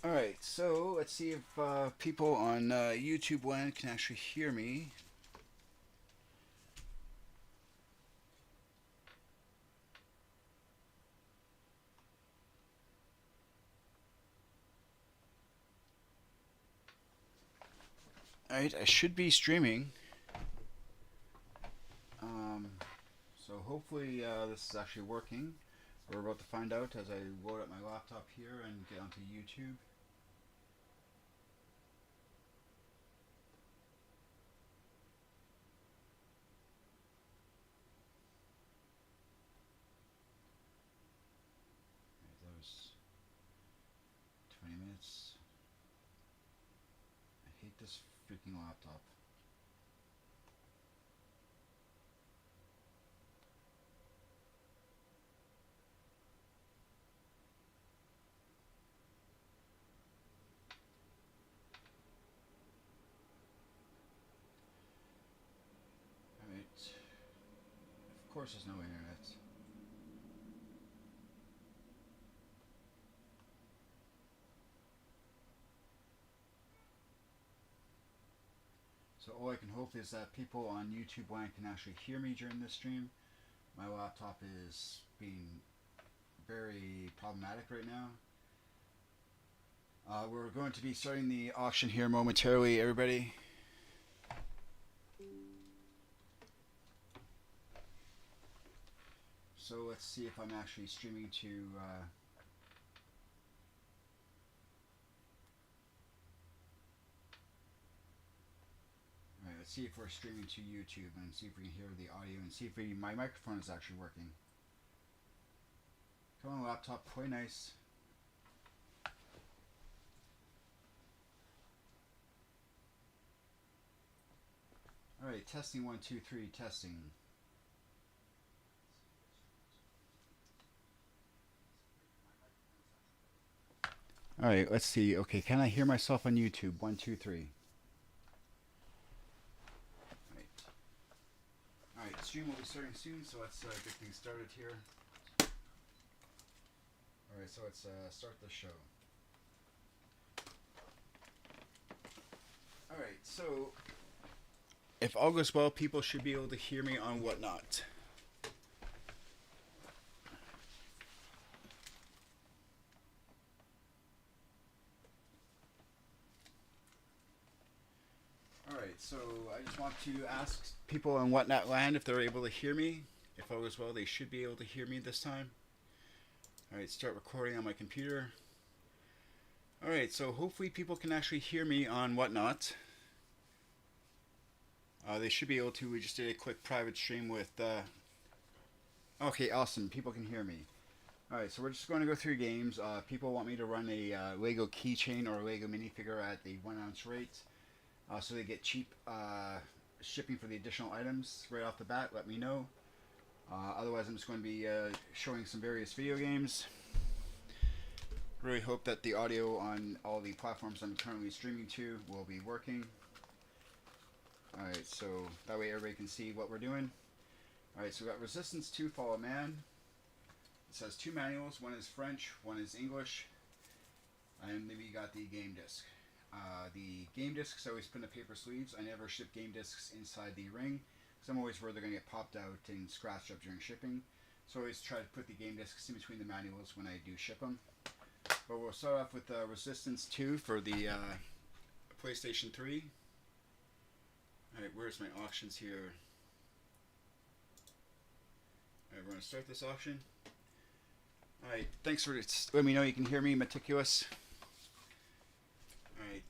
Alright, so let's see if people on YouTube land can actually hear me. Alright, I should be streaming. Um, so hopefully this is actually working. We're about to find out as I load up my laptop here and get onto YouTube. Alright, that was 20 minutes. I hate this freaking laptop. Alright. Of course there's no internet. So all I can hope is that people on YouTube land can actually hear me during this stream. My laptop is being very problematic right now. We're going to be starting the auction here momentarily, everybody. So let's see if I'm actually streaming to. Alright, let's see if we're streaming to YouTube and see if we can hear the audio and see if my microphone is actually working. Come on, laptop, play nice. Alright, testing 1, 2, 3, testing. Alright, let's see. Okay, can I hear myself on YouTube? 1, 2, 3. Alright, stream will be starting soon, so let's get things started here. Alright, so let's start the show. Alright, so if all goes well, people should be able to hear me on Whatnot. Alright, so I just want to ask people on Whatnot land if they're able to hear me. If all goes well, they should be able to hear me this time. Alright, start recording on my computer. Alright, so hopefully people can actually hear me on Whatnot. They should be able to. We just did a quick private stream with... Okay, awesome. People can hear me. Alright, so we're just going to go through games. People want me to run a Lego keychain or a Lego minifigure at the 1 ounce rate. So they get cheap shipping for the additional items right off the bat. Let me know. Otherwise, I'm just going to be showing some various video games. Really hope that the audio on all the platforms I'm currently streaming to will be working. Alright, so that way everybody can see what we're doing. Alright, so we got Resistance 2 Fall of Man. It says 2 manuals. One is French, one is English. And then we got the game disc. The game discs I always put in the paper sleeves. I never ship game discs inside the ring because I'm always worried they're going to get popped out and scratched up during shipping. So I always try to put the game discs in between the manuals when I do ship them. But we'll start off with Resistance 2 for the PlayStation 3. Alright, where's my auctions here? Alright, we're going to start this auction. Alright, thanks for letting me know you can hear me, Meticulous. Alright,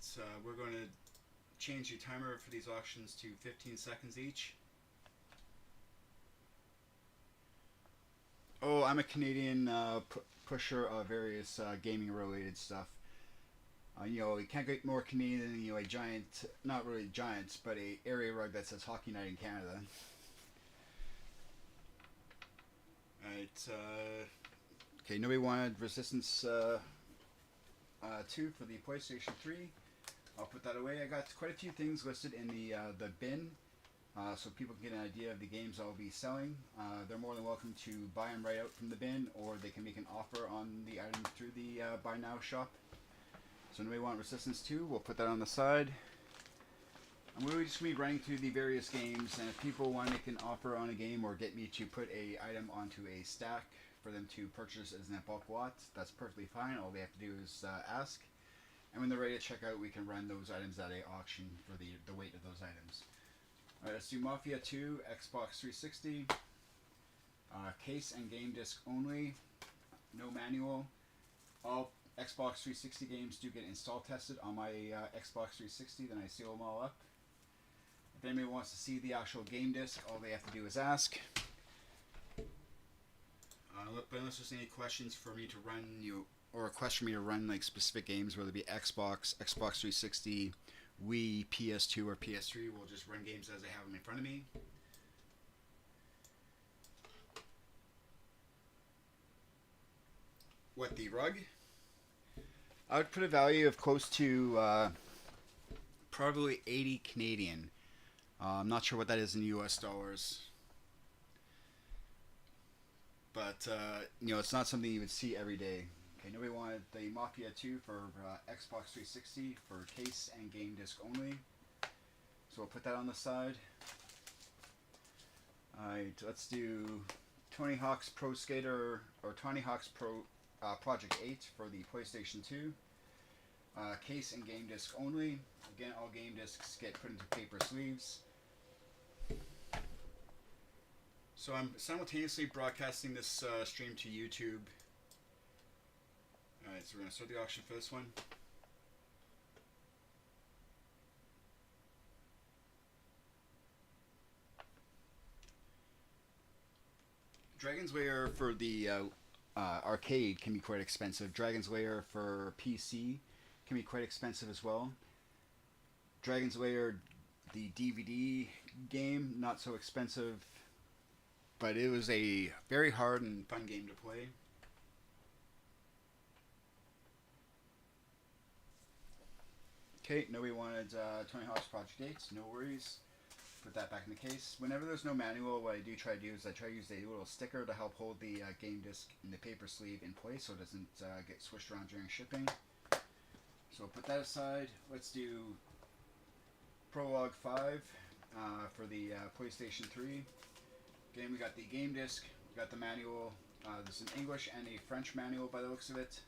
we're going to change the timer for these auctions to 15 seconds each. Oh, I'm a Canadian pusher of various gaming related stuff. You can't get more Canadian than a giant, not really giant, but a area rug that says Hockey Night in Canada. Alright, okay, nobody wanted Resistance 2 for the PlayStation 3. I'll put that away. I got quite a few things listed in the bin, so people can get an idea of the games I'll be selling. They're more than welcome to buy them right out from the bin, or they can make an offer on the item through the Buy Now shop. So nobody want Resistance 2, we'll put that on the side. I'm really just going to be running through the various games, and if people want to make an offer on a game or get me to put a item onto a stack for them to purchase as a bulk lot, that's perfectly fine. All they have to do is ask. And when they're ready to check out, we can run those items at a auction for the weight of those items. Alright, let's do Mafia 2, Xbox 360. Case and game disc only. No manual. All Xbox 360 games do get install tested on my Xbox 360, then I seal them all up. If anybody wants to see the actual game disc, all they have to do is ask. But unless there's any questions for me to run, or a question for me to run like specific games, whether it be Xbox, Xbox 360, Wii, PS2, or PS3, we'll just run games as I have them in front of me. What, the rug? I would put a value of close to probably 80 Canadian. I'm not sure what that is in US dollars. But, it's not something you would see every day. Okay, nobody wanted the Mafia 2 for Xbox 360 for case and game disc only. So we'll put that on the side. Alright, let's do Tony Hawk's Pro Skater, or Tony Hawk's Pro Project 8 for the PlayStation 2. Case and game disc only. Again, all game discs get put into paper sleeves. So I'm simultaneously broadcasting this stream to YouTube. Alright, so we're going to start the auction for this one. Dragon's Lair for the arcade can be quite expensive. Dragon's Lair for PC can be quite expensive as well. Dragon's Lair, the DVD game, not so expensive, but it was a very hard and fun game to play. Okay, nobody wanted Tony Hawk's Project 8, no worries. Put that back in the case. Whenever there's no manual, what I do try to do is I try to use a little sticker to help hold the game disc in the paper sleeve in place so it doesn't get swished around during shipping. So put that aside. Let's do Prologue 5 for the PlayStation 3. Again, we got the game disc, we got the manual. There's an English and a French manual by the looks of it.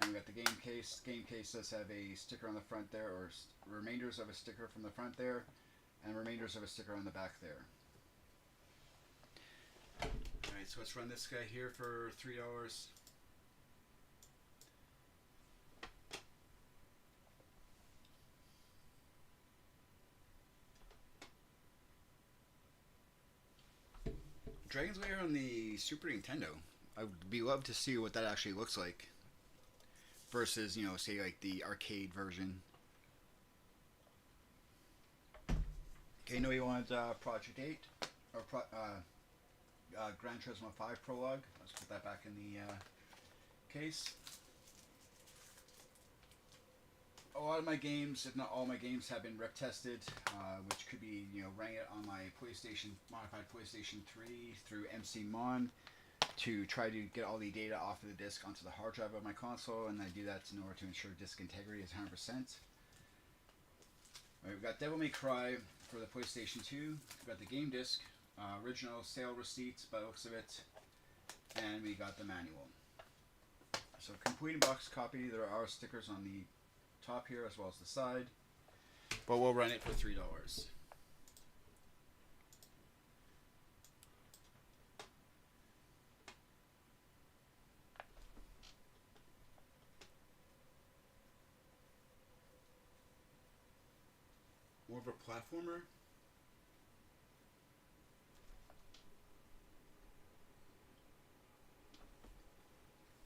And we got the game case. Game case does have a sticker on the front there, or remainders of a sticker from the front there, and remainders of a sticker on the back there. Alright, so let's run this guy here for $3. Dragon's Lair on the Super Nintendo. I would be love to see what that actually looks like versus, say like the arcade version. Okay, no, you want Project 8 or Gran Turismo 5 Prologue. Let's put that back in the case. A lot of my games, if not all my games, have been rip tested, which could be, running it on my modified PlayStation 3 through MCMon to try to get all the data off of the disc onto the hard drive of my console, and I do that in order to ensure disk integrity is 100%. Alright, we've got Devil May Cry for the PlayStation 2. We've got the game disc, original sale receipts by the looks of it, and we got the manual. So complete box copy. There are stickers on the top here as well as the side, but we'll run it for $3. More of a platformer.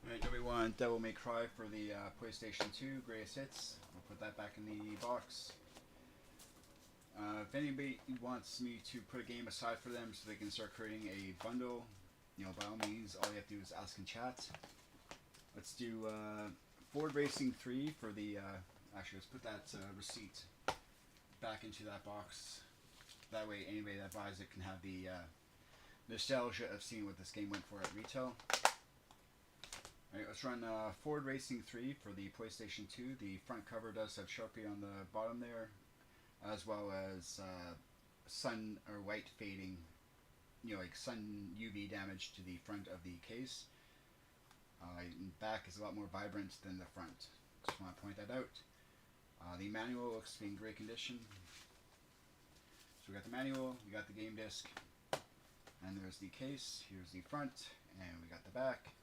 Alright, now we want Devil May Cry for the PlayStation 2 Greatest Hits. We'll put that back in the box. If anybody wants me to put a game aside for them so they can start creating a bundle, by all means, all you have to do is ask in chat. Let's do Ford Racing 3 for the, actually let's put that receipt back into that box. That way anybody that buys it can have the nostalgia of seeing what this game went for at retail. Alright, let's run Ford Racing 3 for the PlayStation 2. The front cover does have Sharpie on the bottom there, as well as sun or white fading, like sun UV damage to the front of the case. Back is a lot more vibrant than the front. Just want to point that out. The manual looks to be in great condition. So we got the manual, we got the game disc, and there's the case. Here's the front, and we got the back.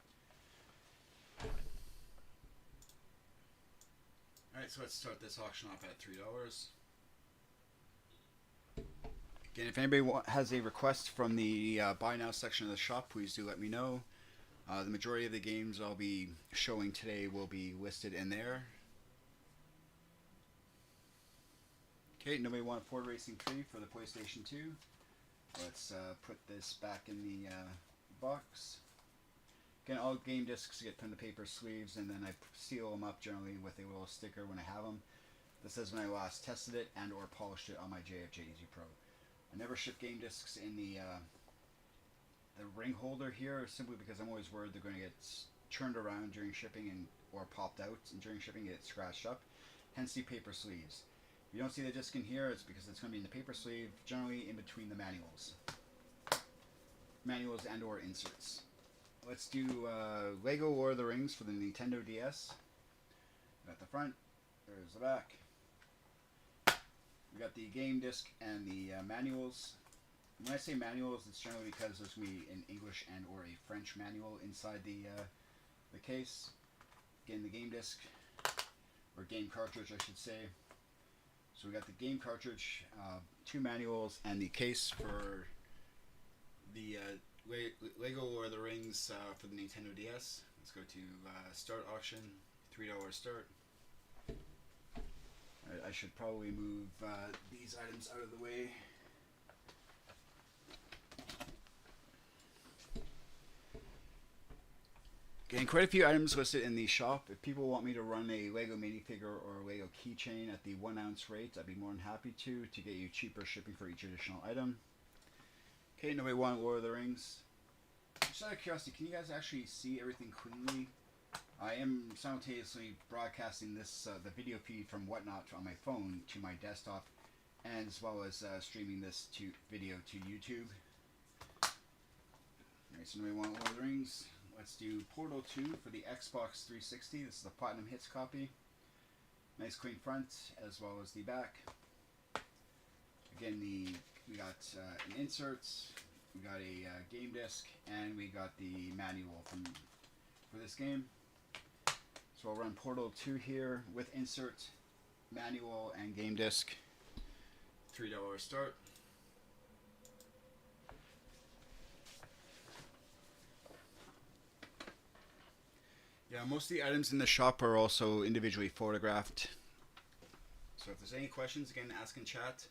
Alright, so let's start this auction off at $3. Again, if anybody has a request from the Buy Now section of the shop, please do let me know. The majority of the games I'll be showing today will be listed in there. Okay, nobody want Ford Racing 3 for the PlayStation 2. Let's put this back in the box. Again, all game discs get put in the paper sleeves, and then I seal them up generally with a little sticker when I have them. This says when I last tested it and or polished it on my JFJ Easy Pro. I never ship game discs in the ring holder here, simply because I'm always worried they're going to get turned around during shipping and or popped out, and during shipping get scratched up. Hence the paper sleeves. If you don't see the disc in here, it's because it's going to be in the paper sleeve, generally in between the manuals. Manuals and or inserts. Let's do Lego Lord of the Rings for the Nintendo DS. Got the front, there's the back. We got the game disc and the manuals. When I say manuals, it's generally because there's going to be an English and or a French manual inside the case. Again, the game disc, or game cartridge I should say. So we got the game cartridge, 2 manuals, and the case for the Lego Lord of the Rings for the Nintendo DS. Let's go to start auction, $3 start. Alright, I should probably move these items out of the way. Again, quite a few items listed in the shop. If people want me to run a Lego minifigure or a Lego keychain at the 1 ounce rate, I'd be more than happy to get you cheaper shipping for each additional item. Okay, nobody want Lord of the Rings. Just out of curiosity, can you guys actually see everything cleanly? I am simultaneously broadcasting this the video feed from Whatnot on my phone to my desktop, and as well as streaming this video to YouTube. Alright, so nobody want Lord of the Rings. Let's do Portal 2 for the Xbox 360. This is the Platinum Hits copy. Nice clean front as well as the back. Again, we got an insert, we got a game disc, and we got the manual for this game. So I'll run Portal 2 here with insert, manual, and game disc. $3 start. Yeah, most of the items in the shop are also individually photographed. So if there's any questions, again, ask in chat.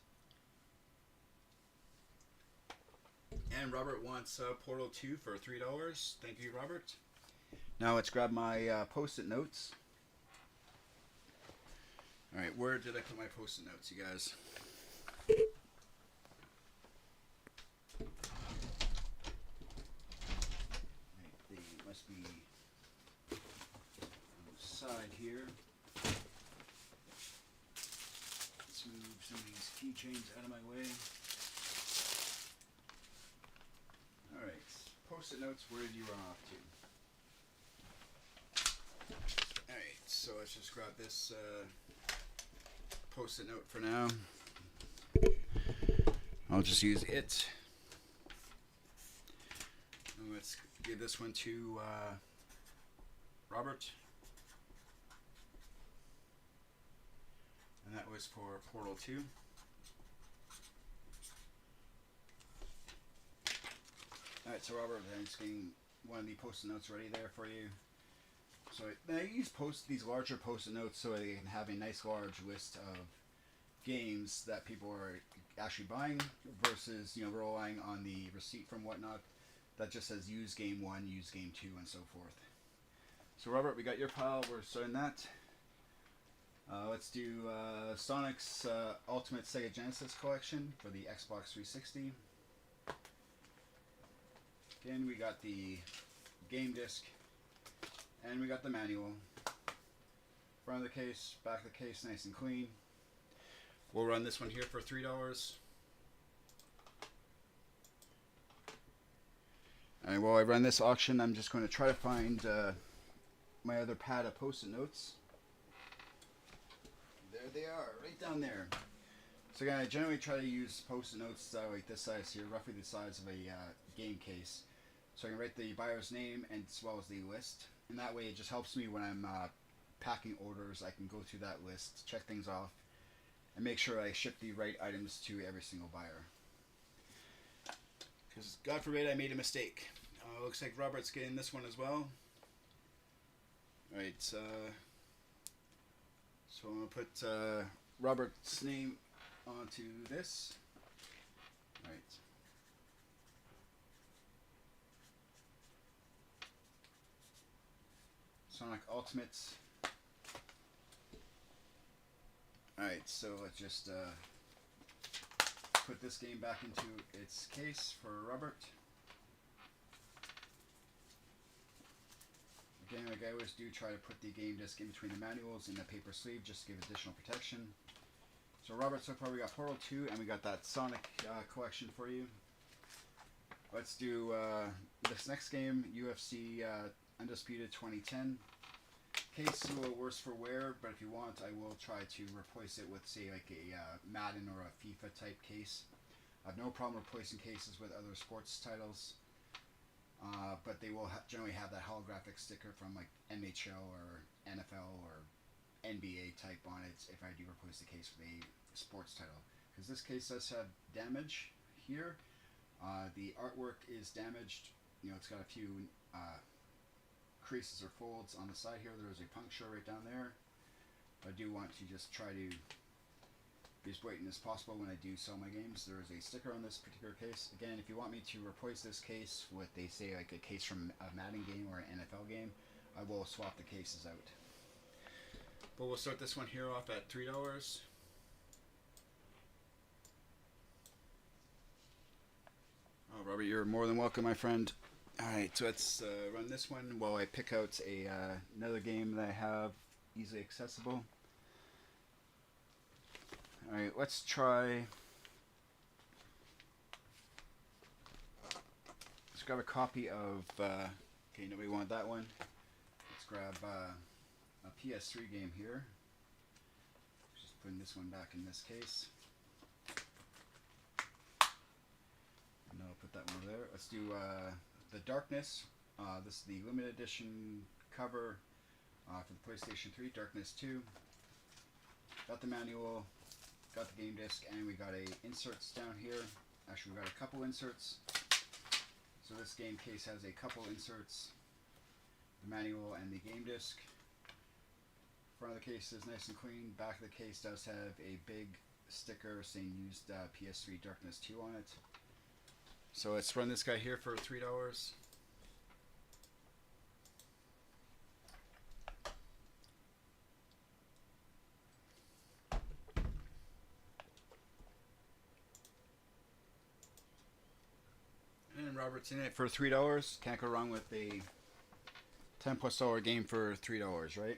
And Robert wants Portal 2 for $3. Thank you, Robert. Now let's grab my post-it notes. Alright, where did I put my post-it notes, you guys? Right, they must be side here. Let's move some of these keychains out of my way. Alright, post-it notes, where did you run off to? Alright, so let's just grab this post-it note for now. I'll just use it. And let's give this one to Robert. And that was for Portal 2. Alright, so Robert, I'm just getting one of the post-it notes ready there for you. So I use these larger post-it notes so they can have a nice large list of games that people are actually buying versus, relying on the receipt from Whatnot that just says use game 1, use game 2, and so forth. So Robert, we got your pile, we're starting that. Let's do Sonic's Ultimate Sega Genesis Collection for the Xbox 360. Again, we got the game disc And we got the manual. Front of the case, back of the case, nice and clean. We'll run this one here for $3. And while I run this auction, I'm just going to try to find my other pad of post-it notes. There they are, right down there. So again, I generally try to use post-it notes like this size here, roughly the size of a game case. So I can write the buyer's name and as well as the list. And that way it just helps me when I'm packing orders. I can go through that list, check things off, and make sure I ship the right items to every single buyer. Because God forbid I made a mistake. Looks like Robert's getting this one as well. Alright, so I'm going to put Robert's name onto this. Alright. Sonic Ultimates. Alright, so let's just put this game back into its case for Robert. Again, like I always do, try to put the game disc in between the manuals in the paper sleeve just to give additional protection. So Robert, so far we got Portal 2 and we got that Sonic collection for you. Let's do this next game, UFC Undisputed 2010. Case is a little worse for wear, but if you want, I will try to replace it with, say, like a Madden or a FIFA type case. I have no problem replacing cases with other sports titles, but they will generally have that holographic sticker from like NHL or NFL or NBA type on it if I do replace the case with a sports title. Because this case does have damage here. The artwork is damaged. You know, it's got a few creases or folds on the side here. There's a puncture right down there. I do want to just try to be as blatant as possible when I do sell my games. There is a sticker on this particular case. Again, if you want me to replace this case with, they say, like a case from a Madden game or an NFL game, I will swap the cases out. But we'll start this one here off at $3. Oh, Robert, you're more than welcome, my friend. Alright, so let's run this one while I pick out another game that I have easily accessible. Alright, let's try... Let's grab a copy of... okay, nobody wanted that one. Let's grab a PS3 game here. Just putting this one back in this case. And I'll put that one over there. Let's do... The Darkness, this is the limited edition cover for the PlayStation 3, Darkness 2. Got the manual, got the game disc, and we got inserts down here. Actually, we got a couple inserts. So this game case has a couple inserts, the manual and the game disc. Front of the case is nice and clean. Back of the case does have a big sticker saying used PS3 Darkness 2 on it. So let's run this guy here for $3. And Robert's in it for $3. Can't go wrong with a $10+ game for $3, right? Okay,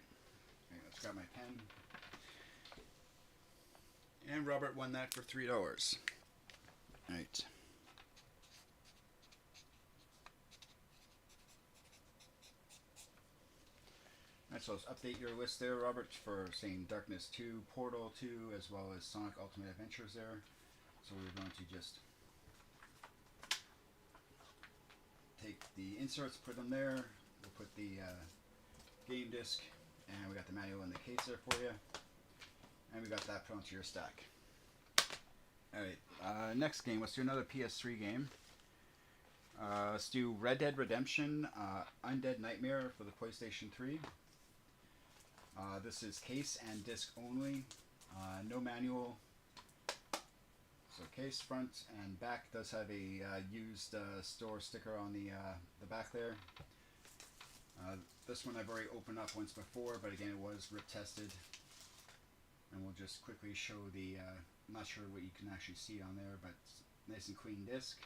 let's grab my pen. And Robert won that for $3. Alright. Alright, so let's update your list there, Robert, for saying Darkness 2, Portal 2, as well as Sonic Ultimate Adventures there. So we're going to just take the inserts, put them there. We'll put the game disc, and we got the manual in the case there for you. And we got that put onto your stack. Alright, next game, let's do another PS3 game. Let's do Red Dead Redemption Undead Nightmare for the PlayStation 3. This is case and disc only, no manual. So case, front and back does have a used store sticker on the back there. This one I've already opened up once before, but again it was rip tested. And we'll just quickly show the, I'm not sure what you can actually see on there, but nice and clean disc.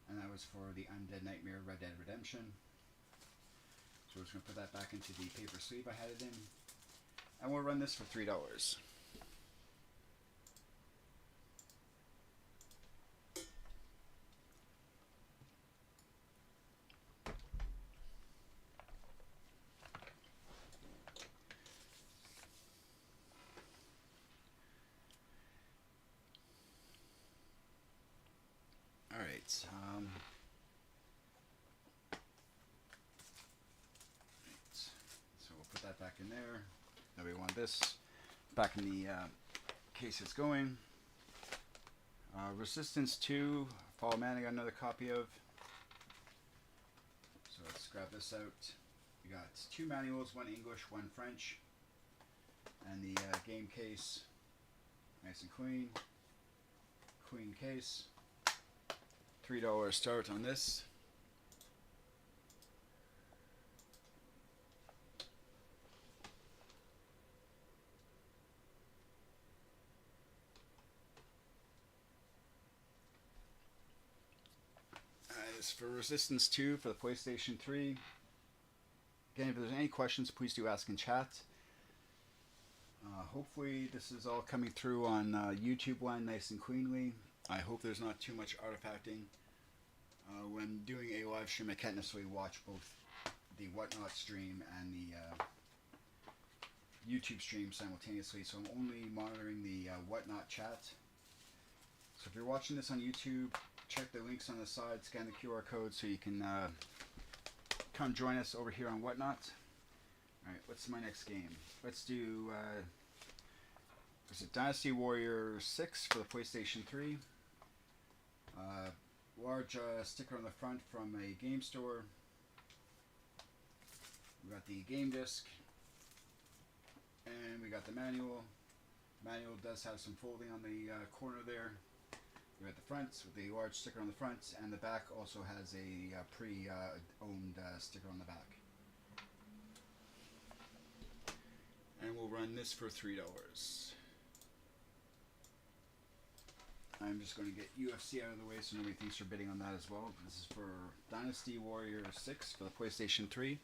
And that was for the Undead Nightmare Red Dead Redemption. So we're just going to put that back into the paper sleeve I had it in. And we'll run this for $3. Alright, so we'll put that back in there. Now we want this back in the case it's going. Resistance 2, Follow Man, I got another copy of. So let's grab this out. We got 2 manuals, 1 English, 1 French. And the game case, nice and clean. Clean case. $3 start on this. This is for Resistance 2 for the PlayStation 3. Again, if there's any questions, please do ask in chat. Hopefully this is all coming through on YouTube line nice and cleanly. I hope there's not too much artifacting. When doing a live stream, I can't necessarily watch both the Whatnot stream and the YouTube stream simultaneously, so I'm only monitoring the Whatnot chat. So if you're watching this on YouTube, check the links on the side, scan the QR code so you can come join us over here on Whatnot. Alright, what's my next game? Let's do is it Dynasty Warrior 6 for the PlayStation 3. Large sticker on the front from a game store. We got the game disc, and we got the manual. Manual does have some folding on the corner there. We got the front with the large sticker on the front, and the back also has a pre-owned sticker on the back. And we'll run this for $3. I'm just going to get UFC out of the way so nobody thinks we're bidding on that as well. This is for Dynasty Warrior 6 for the PlayStation 3.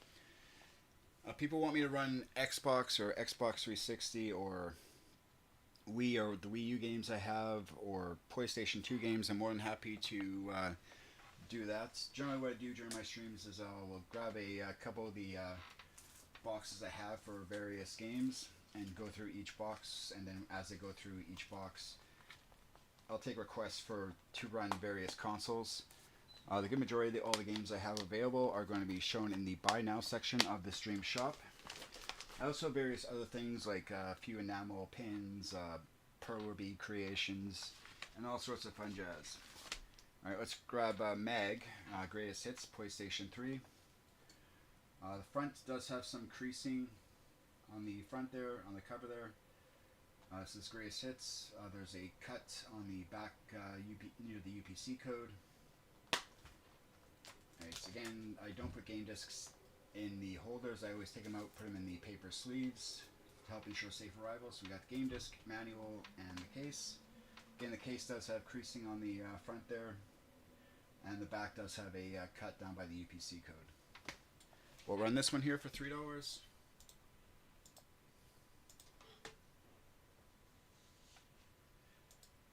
People want me to run Xbox or Xbox 360 or Wii or the Wii U games I have or PlayStation 2 games. I'm more than happy to do that. Generally what I do during my streams is I'll grab a couple of the boxes I have for various games and go through each box, and then as I go through each box I'll take requests to run various consoles. The good majority of all the games I have available are going to be shown in the Buy Now section of the stream shop. I also have various other things like a few enamel pins, perler bead creations, and all sorts of fun jazz. Alright, let's grab Mag, Greatest Hits, PlayStation 3. The front does have some creasing on the front there, on the cover there. This is Greatest Hits. There's a cut on the back near the UPC code. Right, so again, I don't put game discs in the holders. I always take them out, put them in the paper sleeves to help ensure safe arrival. So we got the game disc, manual, and the case. Again, the case does have creasing on the front there, and the back does have a cut down by the UPC code. We'll run this one here for $3.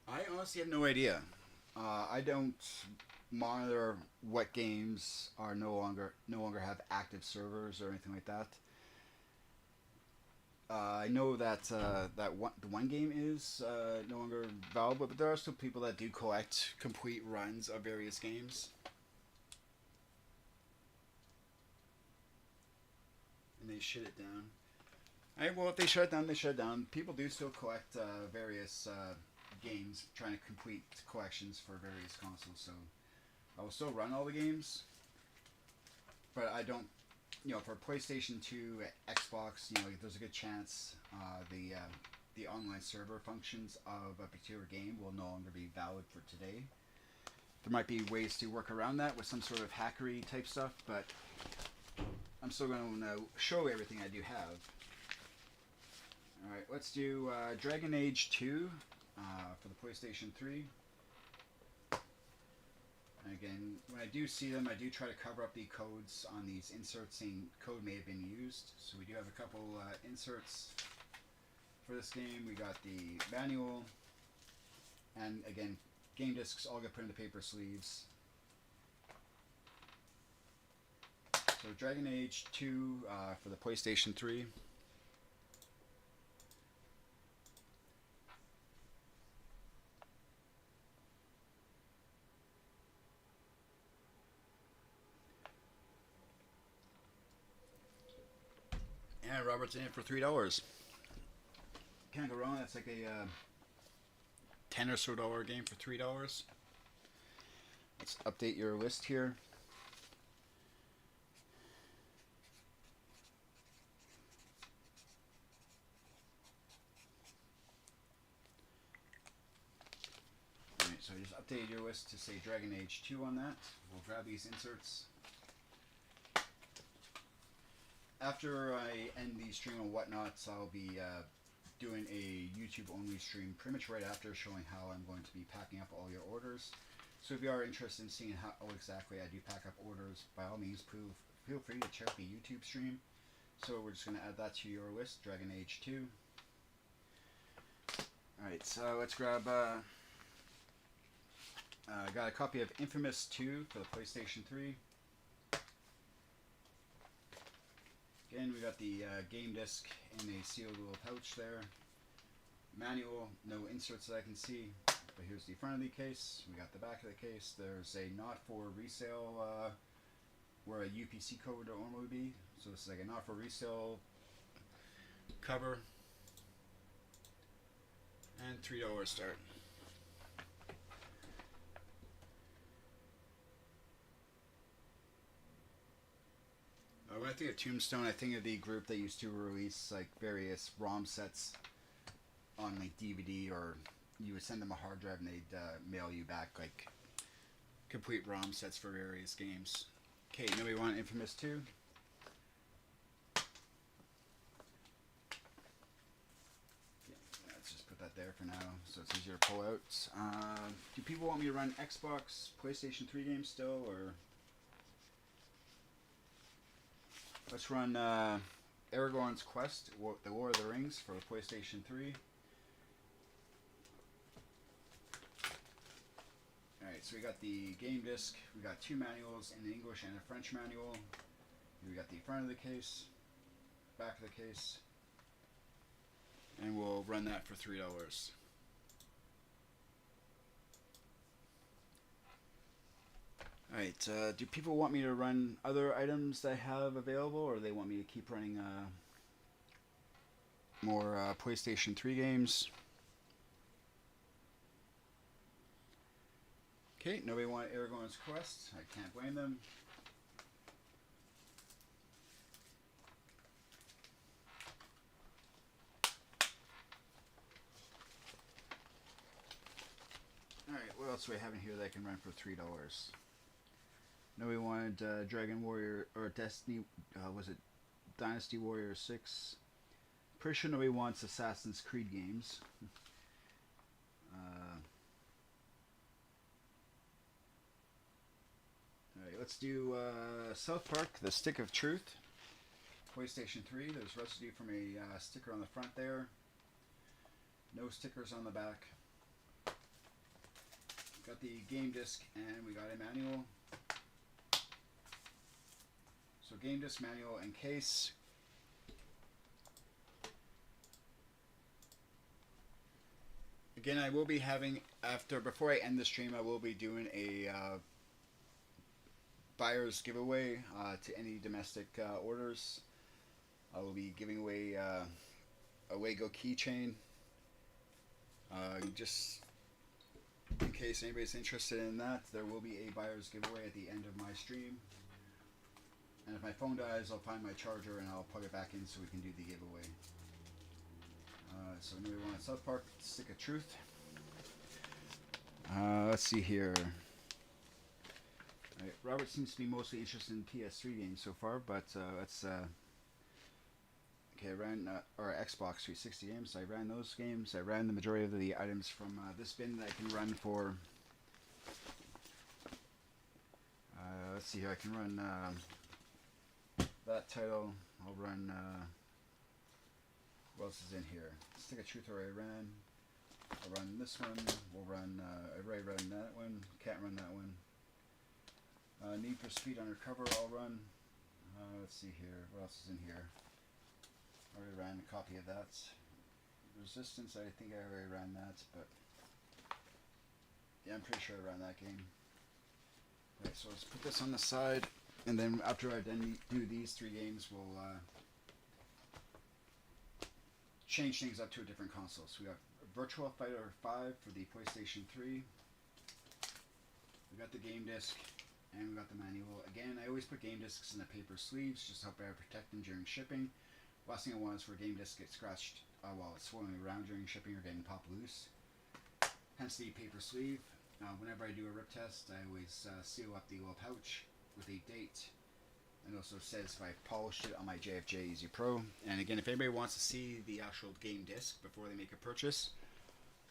I honestly have no idea. I don't monitor what games are no longer have active servers or anything like that. I know that the one game is no longer valuable, but there are still people that do collect complete runs of various games. And they shut it down. Alright, well, if they shut it down, they shut it down. People do still collect various games, trying to complete collections for various consoles, so I will still run all the games, but I don't, for PlayStation 2, Xbox, there's a good chance the online server functions of a particular game will no longer be valid for today. There might be ways to work around that with some sort of hackery type stuff, but I'm still going to show everything I do have. Alright, let's do Dragon Age 2 for the PlayStation 3. And again, when I do see them, I do try to cover up the codes on these inserts saying code may have been used. So we do have a couple inserts for this game. We got the manual, and again, game discs all get put in the paper sleeves. So Dragon Age 2 for the PlayStation 3. And Robert's in it for $3. Can't go wrong. That's like a $10 or so game for $3. Let's update your list here. Alright, so I just updated your list to say Dragon Age 2 on that. We'll grab these inserts. After I end the stream and whatnots, I'll be doing a YouTube only stream pretty much right after, showing how I'm going to be packing up all your orders. So if you are interested in seeing how exactly I do pack up orders, by all means feel free to check the YouTube stream. So we're just going to add that to your list, Dragon Age 2. Alright, so let's grab got a copy of Infamous 2 for the PlayStation 3. Again, we got the game disc in a sealed little pouch there. Manual, no inserts that I can see. But here's the front of the case. We got the back of the case. There's a not for resale where a UPC code would normally be. So this is like a not for resale cover. And $3 start. When I think of Tombstone, I think of the group that used to release like various ROM sets on like DVD, or you would send them a hard drive and they'd mail you back like complete ROM sets for various games. Okay, nobody want Infamous 2? Yeah, let's just put that there for now so it's easier to pull out. Do people want me to run Xbox, PlayStation 3 games still, or... Let's run Aragorn's Quest, The War of the Rings for PlayStation 3. Alright, so we got the game disc, we got two manuals, an English and a French manual. We got the front of the case, back of the case, and we'll run that for $3. Alright, do people want me to run other items that I have available, or they want me to keep running more PlayStation 3 games? Okay, nobody want Aragorn's Quest. I can't blame them. Alright, what else do I have in here that I can run for $3? Nobody wanted Dragon Warrior, or Destiny, was it Dynasty Warrior 6? Pretty sure nobody wants Assassin's Creed games. Alright, let's do South Park, The Stick of Truth. PlayStation 3, there's residue from a sticker on the front there. No stickers on the back. Got the game disc, and we got a manual. So game disc, manual, and case. Again, I will be having, before I end the stream, I will be doing a buyer's giveaway to any domestic orders. I will be giving away a Lego keychain. Just in case anybody's interested in that, there will be a buyer's giveaway at the end of my stream. And if my phone dies, I'll find my charger and I'll plug it back in so we can do the giveaway. So anyway, we want South Park, Stick of Truth. Let's see here. Right, Robert seems to be mostly interested in PS3 games so far, but let's... Okay, I ran or Xbox 360 games. So I ran those games. I ran the majority of the items from this bin that I can run for let's see here. I can run that title. I'll run. What else is in here? Stick of Truth already ran. I'll run this one. We'll run. I already run that one. Can't run that one. Need for Speed Undercover. I'll run. Let's see here. What else is in here? I already ran a copy of that. Resistance. I think I already ran that, but yeah, I'm pretty sure I ran that game. Okay, so let's put this on the side, and then after I then do these 3 games, we'll change things up to a different console. So we have Virtual Fighter 5 for the PlayStation 3. We got the game disc, and we got the manual. Again, I always put game discs in the paper sleeves just to help better protect them during shipping. Last thing I want is for a game disc to get scratched while it's swirling around during shipping or getting popped loose. Hence the paper sleeve. Whenever I do a rip test, I always seal up the little pouch with a date. And also says if I polished it on my JFJ Easy Pro. And again, if anybody wants to see the actual game disc before they make a purchase,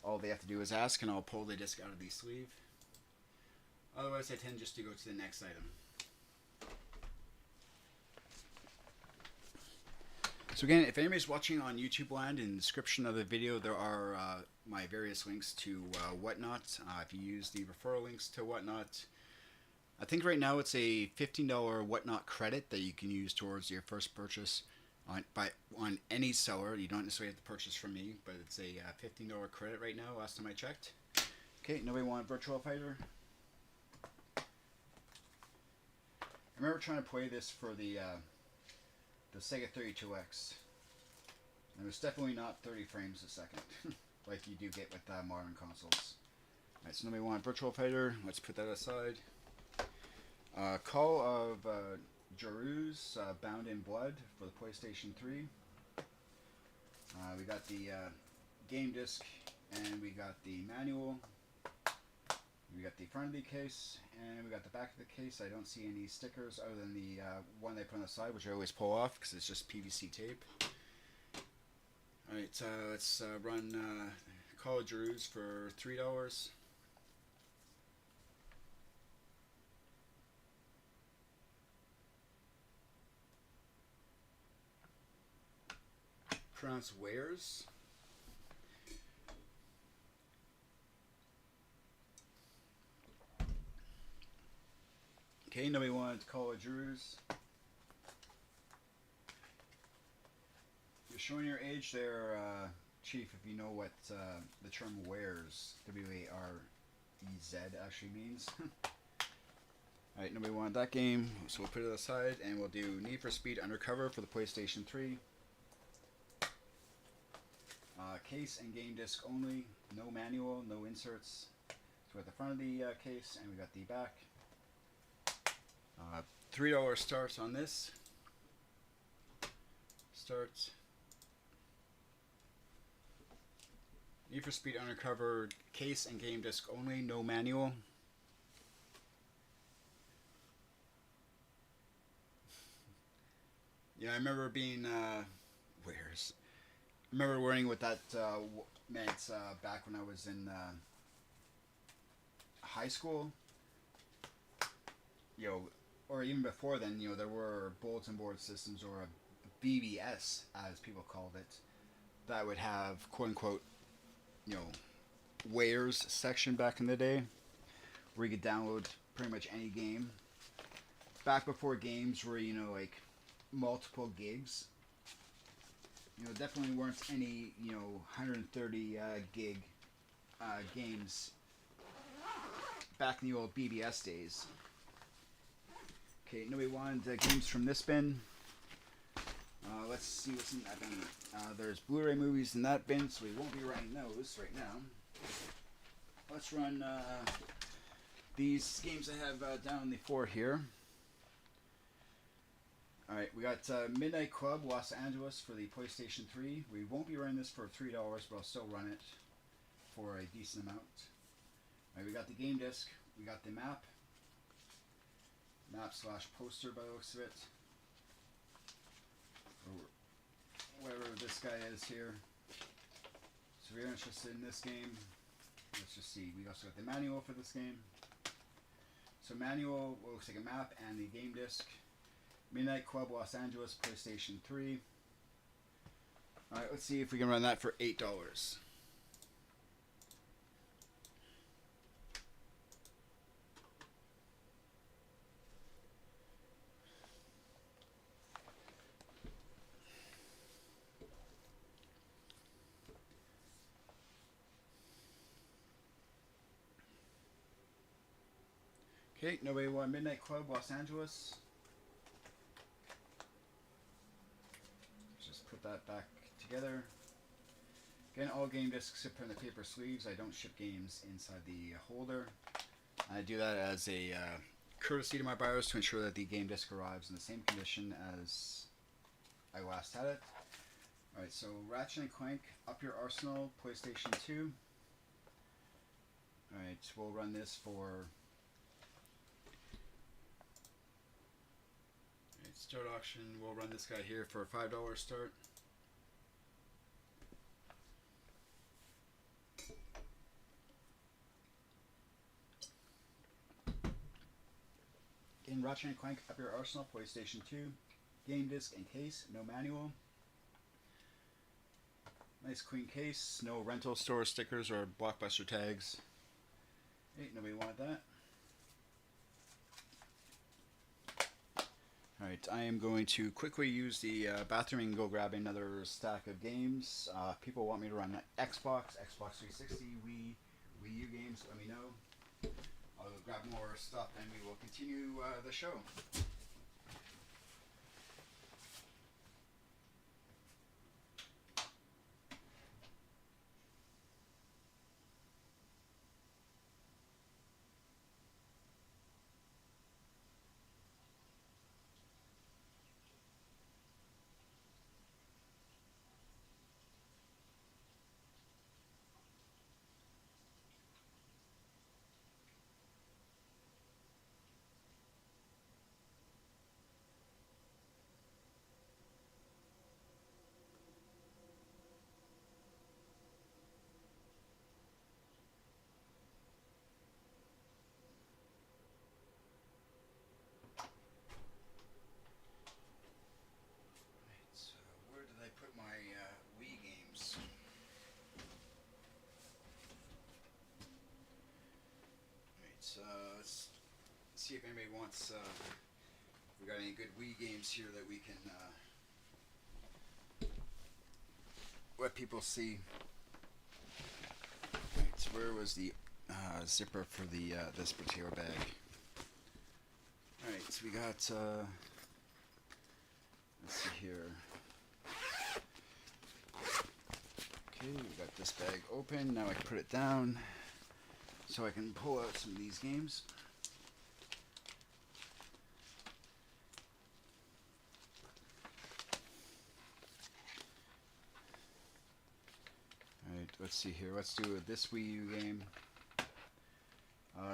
all they have to do is ask, and I'll pull the disc out of the sleeve. Otherwise, I tend just to go to the next item. So again, if anybody's watching on YouTube land, in the description of the video there are my various links to Whatnot. If you use the referral links to Whatnot, I think right now it's a $15 Whatnot credit that you can use towards your first purchase on any seller. You don't necessarily have to purchase from me, but it's a $15 credit right now, last time I checked. Okay, nobody want Virtual Fighter? I remember trying to play this for the Sega 32X. And it's definitely not 30 frames a second, like you do get with modern consoles. Alright, so nobody want Virtual Fighter. Let's put that aside. Call of Jaruz, Bound in Blood for the PlayStation 3. We got the game disc, and we got the manual. We got the front of the case, and we got the back of the case. I don't see any stickers other than the one they put on the side, which I always pull off because it's just PVC tape. Alright, let's run Call of Jaruz for $3. Pronounce Wares. Okay, nobody wanted Call of Jaruz. You're showing your age there, Chief, if you know what the term wares, W-A-R-E-Z, actually means. Alright, nobody wanted that game, so we'll put it aside, and we'll do Need for Speed Undercover for the PlayStation 3. Case and game disc only, no manual, no inserts. So we got the front of the case, and we got the back. $3 starts on this. Starts. Need for Speed Undercover, case and game disc only, no manual. Yeah, I remember being, where's? I remember learning what that meant back when I was in high school. You know, or even before then, you know, there were bulletin board systems, or a BBS, as people called it, that would have, quote unquote, you know, wares section back in the day, where you could download pretty much any game. Back before games were, you know, like multiple gigs. You know, definitely weren't any, you know, 130 gig games back in the old BBS days. Okay, nobody wanted games from this bin. Let's see what's in that bin. There's Blu-ray movies in that bin, so we won't be running those right now. Let's run these games I have down on the floor here. Alright, we got Midnight Club Los Angeles for the PlayStation 3. We won't be running this for $3, but I'll still run it for a decent amount. Alright, we got the game disc. We got the map. Map/poster by the looks of it. Or whatever this guy is here. So if you're interested in this game, let's just see. We also got the manual for this game. So manual looks like a map and the game disc. Midnight Club Los Angeles, PlayStation 3. Alright, let's see if we can run that for $8. Okay, nobody won Midnight Club Los Angeles. Just put that back together. Again, all game discs sit in the paper sleeves. I don't ship games inside the holder. I do that as a courtesy to my buyers to ensure that the game disc arrives in the same condition as I last had it. Alright, so Ratchet and Clank, Up Your Arsenal, PlayStation 2. Alright, we'll run this for... Alright, start auction, we'll run this guy here for a $5 start. In Ratchet and Clank, Up Your Arsenal, PlayStation 2. Game disc and case, no manual. Nice clean case, no rental store stickers or Blockbuster tags. Hey, nobody wanted that. Alright, I am going to quickly use the bathroom and go grab another stack of games. People want me to run Xbox, Xbox 360, Wii U games, let me know. I'll grab more stuff and we will continue the show. Let's see if anybody wants. We got any good Wii games here that we can let people see. Right, so where was the zipper for the this particular bag? All right, so we got. Let's see here. Okay, we got this bag open. Now I can put it down. So I can pull out some of these games. Alright, let's see here. Let's do this Wii U game.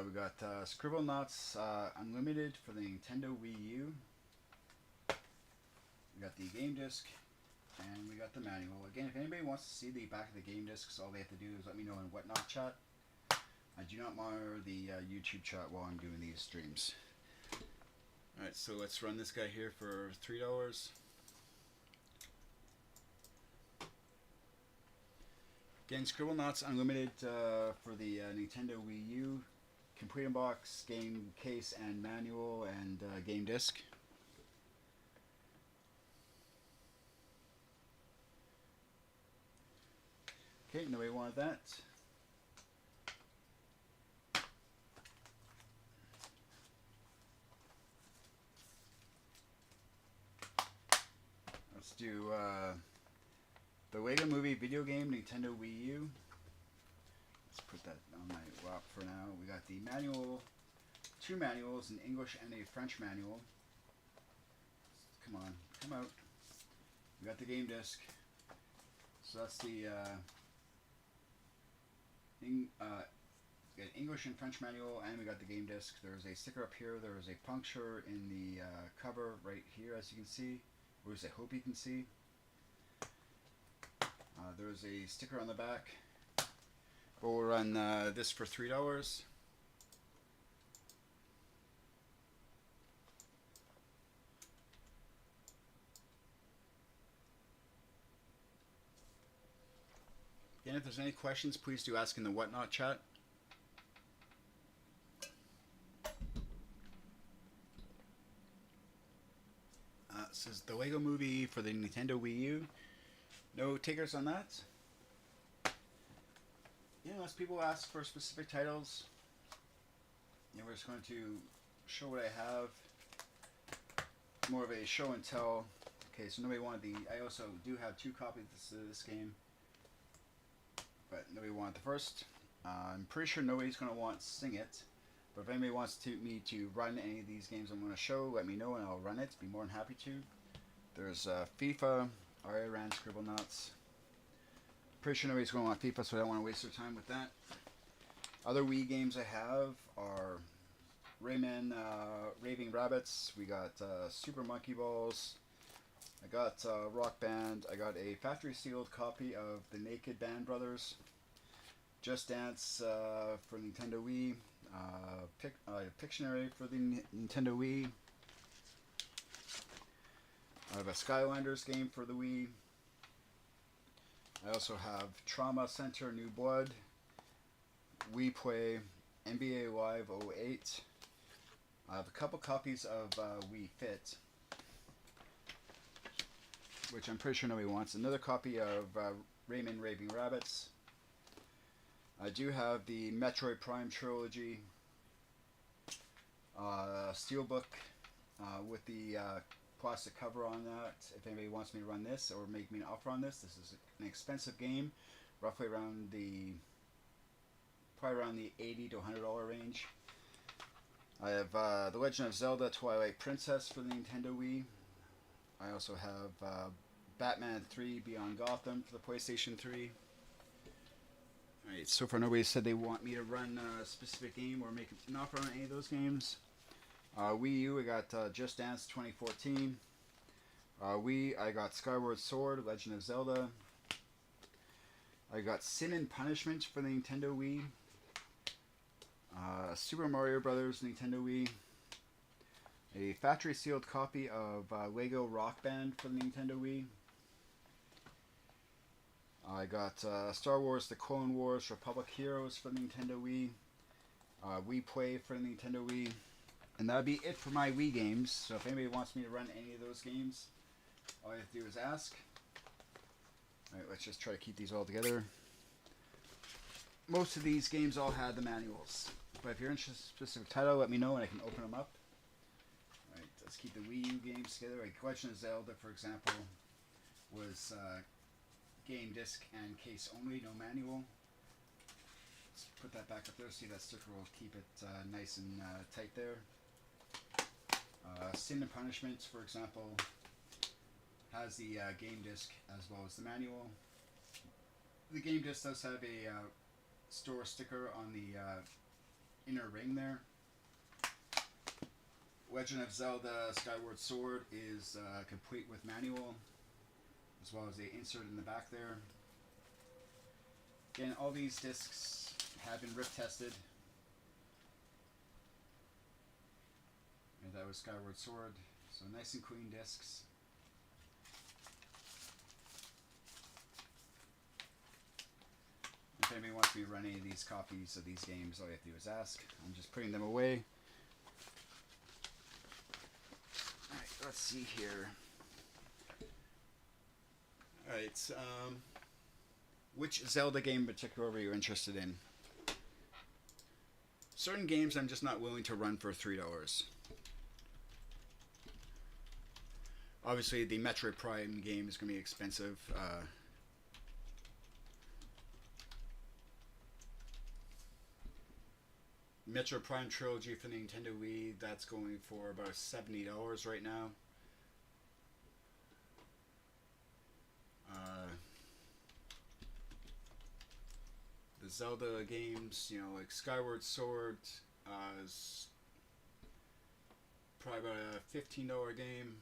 We got Scribblenauts Unlimited for the Nintendo Wii U. We got the game disc. And we got the manual. Again, if anybody wants to see the back of the game discs, all they have to do is let me know in Whatnot chat. I do not monitor the YouTube chat while I'm doing these streams. Alright, so let's run this guy here for $3. Again, Scribblenauts Unlimited for the Nintendo Wii U. Complete unbox, game case and manual and game disc. Okay, nobody wanted that. Let's do the Lego Movie video game, Nintendo Wii U. Let's put that on my lap for now. We got the manual, 2 manuals, an English and a French manual. Come on, come out. We got the game disc. So that's the we got English and French manual, and we got the game disc. There's a sticker up here. There is a puncture in the cover right here, as you can see. Or as I hope you can see. There's a sticker on the back. We'll run this for $3. And if there's any questions, please do ask in the Whatnot chat. This is the Lego Movie for the Nintendo Wii U. No takers on that. Unless people ask for specific titles, we're just going to show what I have. More of a show and tell. Okay, so nobody wanted the... I also do have 2 copies of this game, but nobody wanted the first. I'm pretty sure nobody's going to want Sing It, but if anybody wants me to run any of these games I'm going to show, let me know and I'll run it. Be more than happy to. There's FIFA. I already ran Scribble Nuts. Pretty sure nobody's going to want FIFA, so I don't want to waste their time with that. Other Wii games I have are Rayman Raving Rabbits. We got Super Monkey Balls. I got Rock Band. I got a factory sealed copy of the Naked Band Brothers. Just Dance for Nintendo Wii. Pictionary for the Nintendo Wii. I have a Skylanders game for the Wii. I also have Trauma Center New Blood, Wii Play, NBA Live 08. I have a couple copies of Wii Fit, which I'm pretty sure nobody wants. Another copy of Rayman Raving Rabbits. I do have the Metroid Prime trilogy, Steelbook with the plastic cover on that. If anybody wants me to run this or make me an offer on this is an expensive game, roughly around the $80 to $100 range. I have The Legend of Zelda Twilight Princess for the Nintendo Wii. I also have Batman 3 Beyond Gotham for the PlayStation 3. Alright, so far nobody said they want me to run a specific game or make an offer on any of those games. Wii U, I got Just Dance 2014. Wii, I got Skyward Sword, Legend of Zelda. I got Sin and Punishment for the Nintendo Wii. Super Mario Brothers Nintendo Wii. A factory sealed copy of Lego Rock Band for the Nintendo Wii. I got Star Wars The Clone Wars Republic Heroes for the Nintendo Wii. Wii Play for the Nintendo Wii. And that'll be it for my Wii games. So if anybody wants me to run any of those games, all you have to do is ask. Alright, let's just try to keep these all together. Most of these games all had the manuals. But if you're interested in a specific title, let me know and I can open them up. Alright, let's keep the Wii U games together. Like Legend of Zelda, for example, was game disc and case only, no manual. Let's put that back up there. See, that sticker will keep it nice and tight there. Sin and Punishment, for example, has the game disc as well as the manual. The game disc does have a store sticker on the inner ring there. Legend of Zelda Skyward Sword is complete with manual, as well as the insert in the back there. Again, all these discs have been rip tested. And that was Skyward Sword. So nice and clean discs. If anybody wants me to run any of these copies of these games, all you have to do is ask. I'm just putting them away. Alright, let's see here. Alright, which Zelda game in particular were you interested in? Certain games I'm just not willing to run for $3. Obviously, the Metroid Prime game is going to be expensive. Metroid Prime Trilogy for the Nintendo Wii, that's going for about $70 right now. The Zelda games, like Skyward Sword, is probably about a $15 game.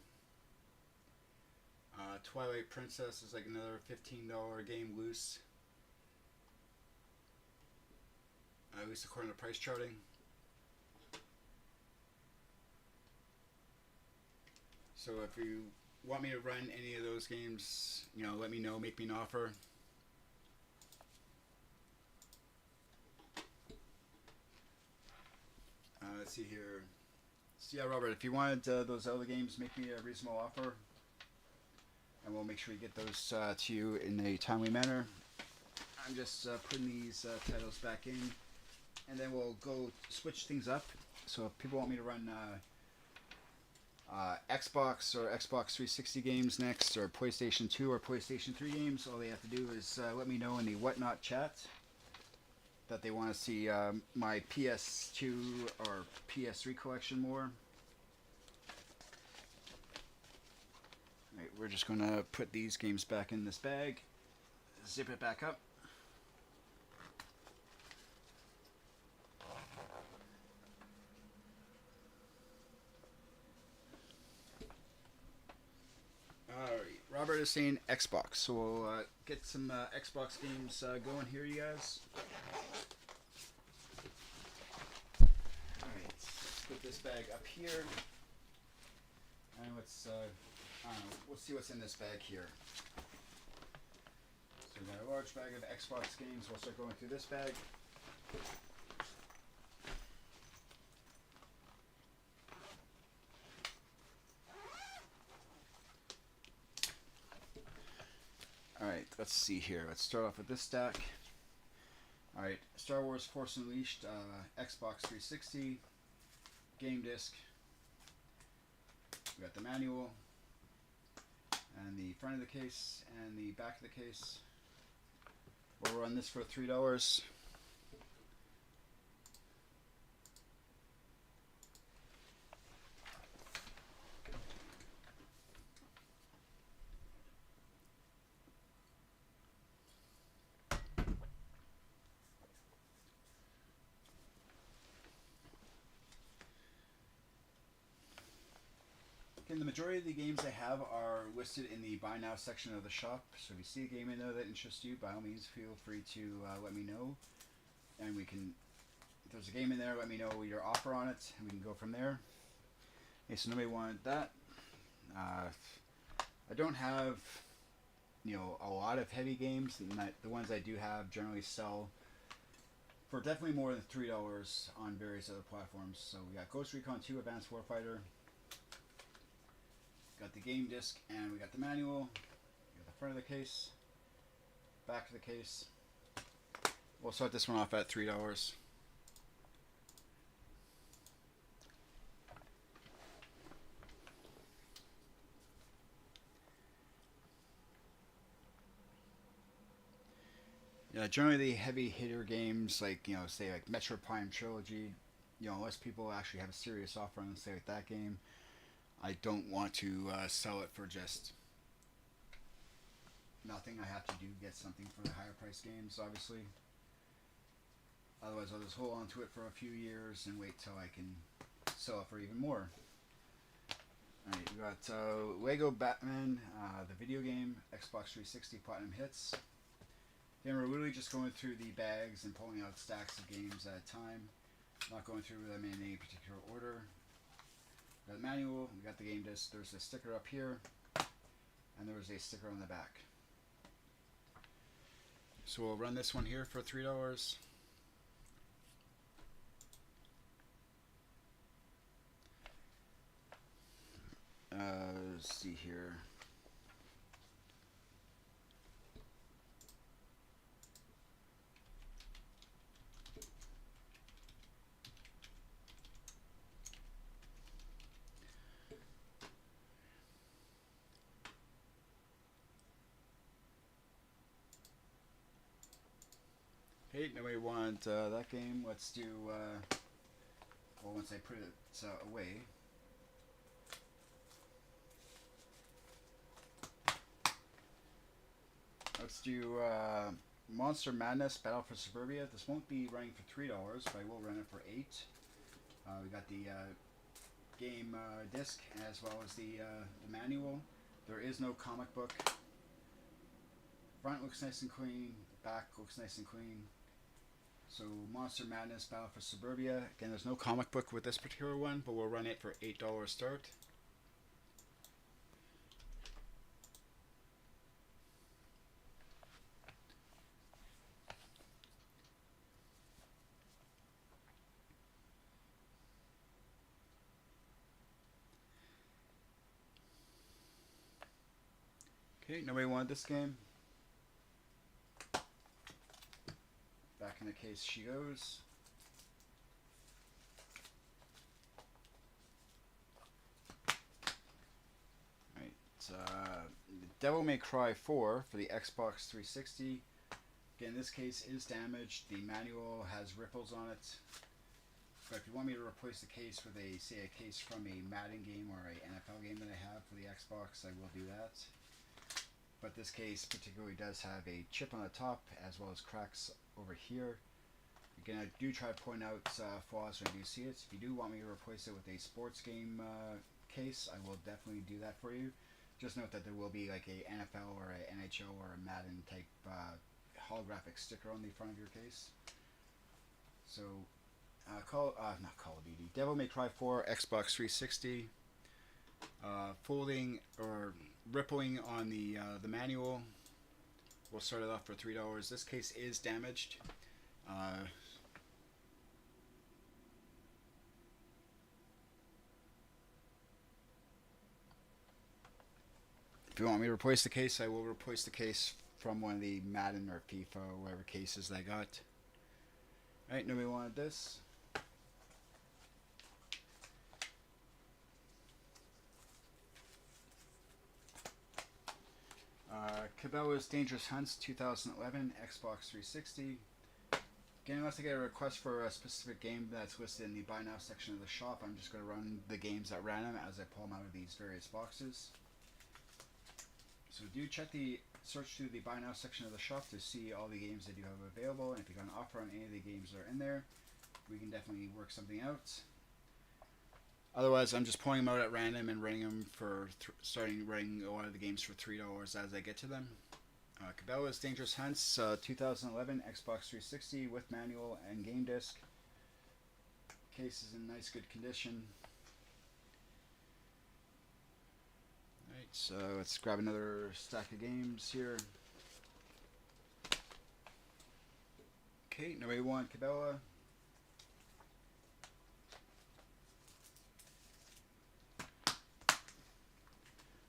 Twilight Princess is like another $15 game loose. At least according to price charting. So if you want me to run any of those games, let me know, make me an offer. Let's see here. So yeah, Robert, if you wanted those other games, make me a reasonable offer, and we'll make sure we get those to you in a timely manner. I'm just putting these titles back in, and then we'll go switch things up. So if people want me to run Xbox or Xbox 360 games next, or PlayStation 2 or PlayStation 3 games, all they have to do is let me know in the Whatnot chat that they want to see my PS2 or PS3 collection more. Right, we're just going to put these games back in this bag, zip it back up. Alright, Robert is saying Xbox, so we'll get some Xbox games going here, you guys. Alright, let's put this bag up here, and let's, I don't know, we'll see what's in this bag here. So we got a large bag of Xbox games, we'll start going through this bag. Alright, let's see here. Let's start off with this stack. Alright, Star Wars Force Unleashed, Xbox 360, game disc. We got the manual, and the front of the case, and the back of the case. We'll run this for $3. And the majority of the games I have are listed in the Buy Now section of the shop. So if you see a game in there that interests you, by all means feel free to let me know. And we can, if there's a game in there, let me know your offer on it, and we can go from there. Okay, so nobody wanted that. I don't have, a lot of heavy games. The ones I do have generally sell for definitely more than $3 on various other platforms. So we got Ghost Recon 2 Advanced Warfighter. Got the game disc, and we got the manual. We got the front of the case, back of the case. We'll start this one off at $3. Yeah, generally the heavy hitter games like say like Metro Prime Trilogy, unless people actually have a serious offer on say like that game, I don't want to sell it for just nothing. I have to get something for the higher price games, obviously. Otherwise, I'll just hold on to it for a few years and wait till I can sell it for even more. Alright, we got Lego Batman, the video game, Xbox 360 Platinum Hits. Again, we're literally just going through the bags and pulling out stacks of games at a time. Not going through them in any particular order. We got the manual, we got the game disc, there's a sticker up here, and there was a sticker on the back. So we'll run this one here for $3. Let's see here. Hey, nobody want that game. Let's do, well, once I put it away. Let's do Monster Madness Battle for Suburbia. This won't be running for $3, but I will run it for $8. We got the game disc as well as the manual. There is no comic book. Front looks nice and clean. Back looks nice and clean. So Monster Madness Battle for Suburbia. Again, there's no comic book with this particular one, but we'll run it for $8 start. Okay, nobody wanted this game. Back in the case she goes. Alright, Devil May Cry 4 for the Xbox 360. Again, this case is damaged. The manual has ripples on it. But if you want me to replace the case with say a case from a Madden game or a NFL game that I have for the Xbox, I will do that. But this case particularly does have a chip on the top as well as cracks over here. Again, I do try to point out flaws when I do see it. If you do want me to replace it with a sports game case, I will definitely do that for you. Just note that there will be like a NFL or a NHL or a Madden type holographic sticker on the front of your case. So, not Call of Duty, Devil May Cry 4, Xbox 360. Folding or rippling on the manual. We'll start it off for $3. This case is damaged. If you want me to replace the case, I will replace the case from one of the Madden or FIFA or whatever cases I got. Alright, nobody wanted this. Cabela's Dangerous Hunts 2011, Xbox 360. Again, unless I get a request for a specific game that's listed in the Buy Now section of the shop, I'm just going to run the games at random as I pull them out of these various boxes. So do search through the Buy Now section of the shop to see all the games that you have available, and if you got an offer on any of the games that are in there, we can definitely work something out. Otherwise, I'm just pulling them out at random and running them for starting running a lot of the games for $3 as I get to them. Cabela's Dangerous Hunts 2011, Xbox 360 with manual and game disc. Case is in nice good condition. Alright, so let's grab another stack of games here. Okay, nobody want Cabela.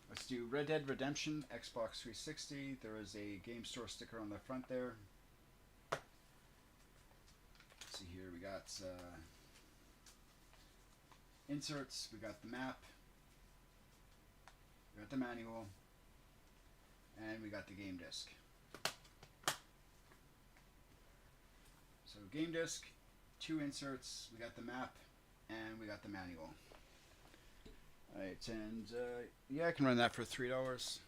Let's do Red Dead Redemption, Xbox 360. There is a game store sticker on the front there. Let's see here, we got inserts, we got the map, we got the manual, and we got the game disc. So game disc, 2 inserts, we got the map, and we got the manual. Alright, and yeah, I can run that for $3.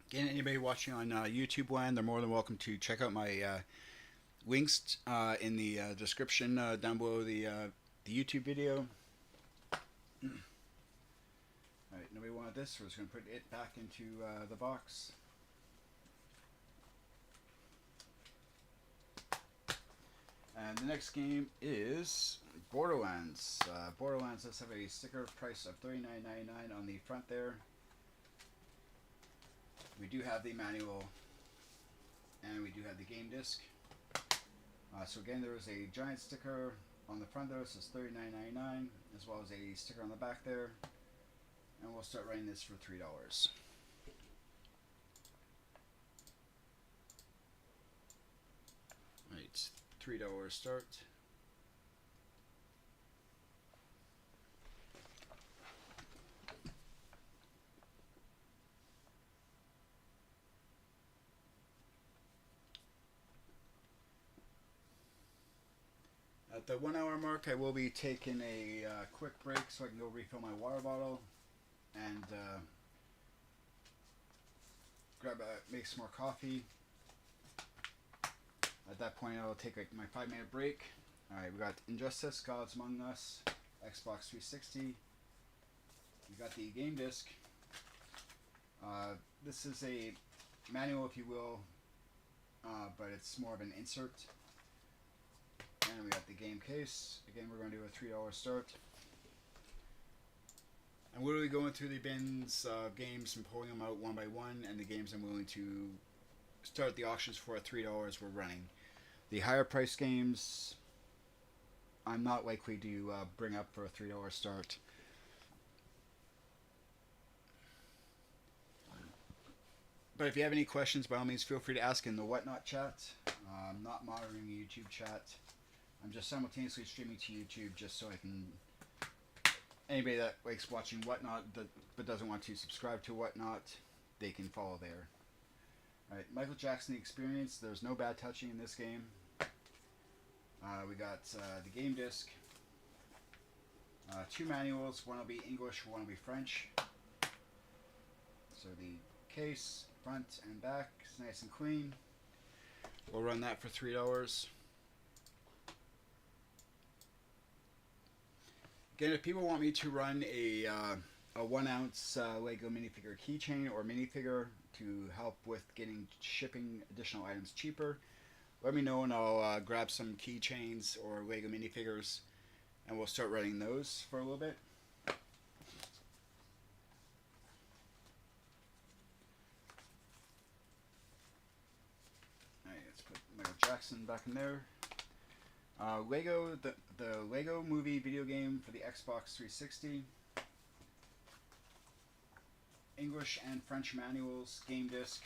Again, anybody watching on YouTube land, they're more than welcome to check out my links in the description down below the YouTube video. Alright, nobody wanted this, so we're just going to put it back into the box. And the next game is Borderlands. Borderlands does have a sticker price of $39.99 on the front there. We do have the manual, and we do have the game disc. So again, there is a giant sticker on the front there, it says $39.99, as well as a sticker on the back there. And we'll start running this for $3. Right, $3 start. At the 1 hour mark, I will be taking a quick break so I can go refill my water bottle and make some more coffee. At that point, I'll take my 5-minute break. Alright, we got Injustice, Gods Among Us, Xbox 360. We got the game disc. This is a manual, if you will, but it's more of an insert. And we got the game case. Again, we're going to do a $3 start. I'm literally going through the bins of games and pulling them out one by one, and the games I'm willing to start the auctions for at $3 we're running. The higher price games, I'm not likely to bring up for a $3 start. But if you have any questions, by all means, feel free to ask in the Whatnot chat. I'm not monitoring YouTube chat. I'm just simultaneously streaming to YouTube just so I can... Anybody that likes watching Whatnot but doesn't want to subscribe to Whatnot, they can follow there. Alright, Michael Jackson The Experience. There's no bad touching in this game. We got the game disc. 2 manuals. One will be English, one will be French. So the case, front and back, is nice and clean. We'll run that for $3. Again, if people want me to run a 1 ounce Lego minifigure keychain or minifigure to help with getting shipping additional items cheaper, let me know and I'll grab some keychains or Lego minifigures and we'll start running those for a little bit. Alright, let's put Michael Jackson back in there. Lego, the Lego Movie video game for the Xbox 360. English and French manuals, game disc.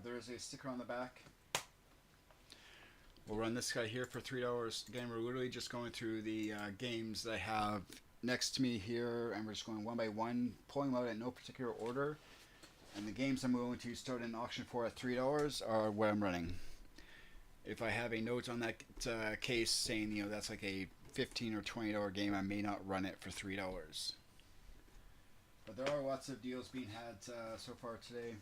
There is a sticker on the back. We'll run this guy here for $3. Again, we're literally just going through the games that I have next to me here, and we're just going one by one, pulling them out in no particular order. And the games I'm willing to start an auction for at $3 are what I'm running. If I have a note on that case saying, you know, that's like a $15 or $20 game, I may not run it for $3. But there are lots of deals being had so far today.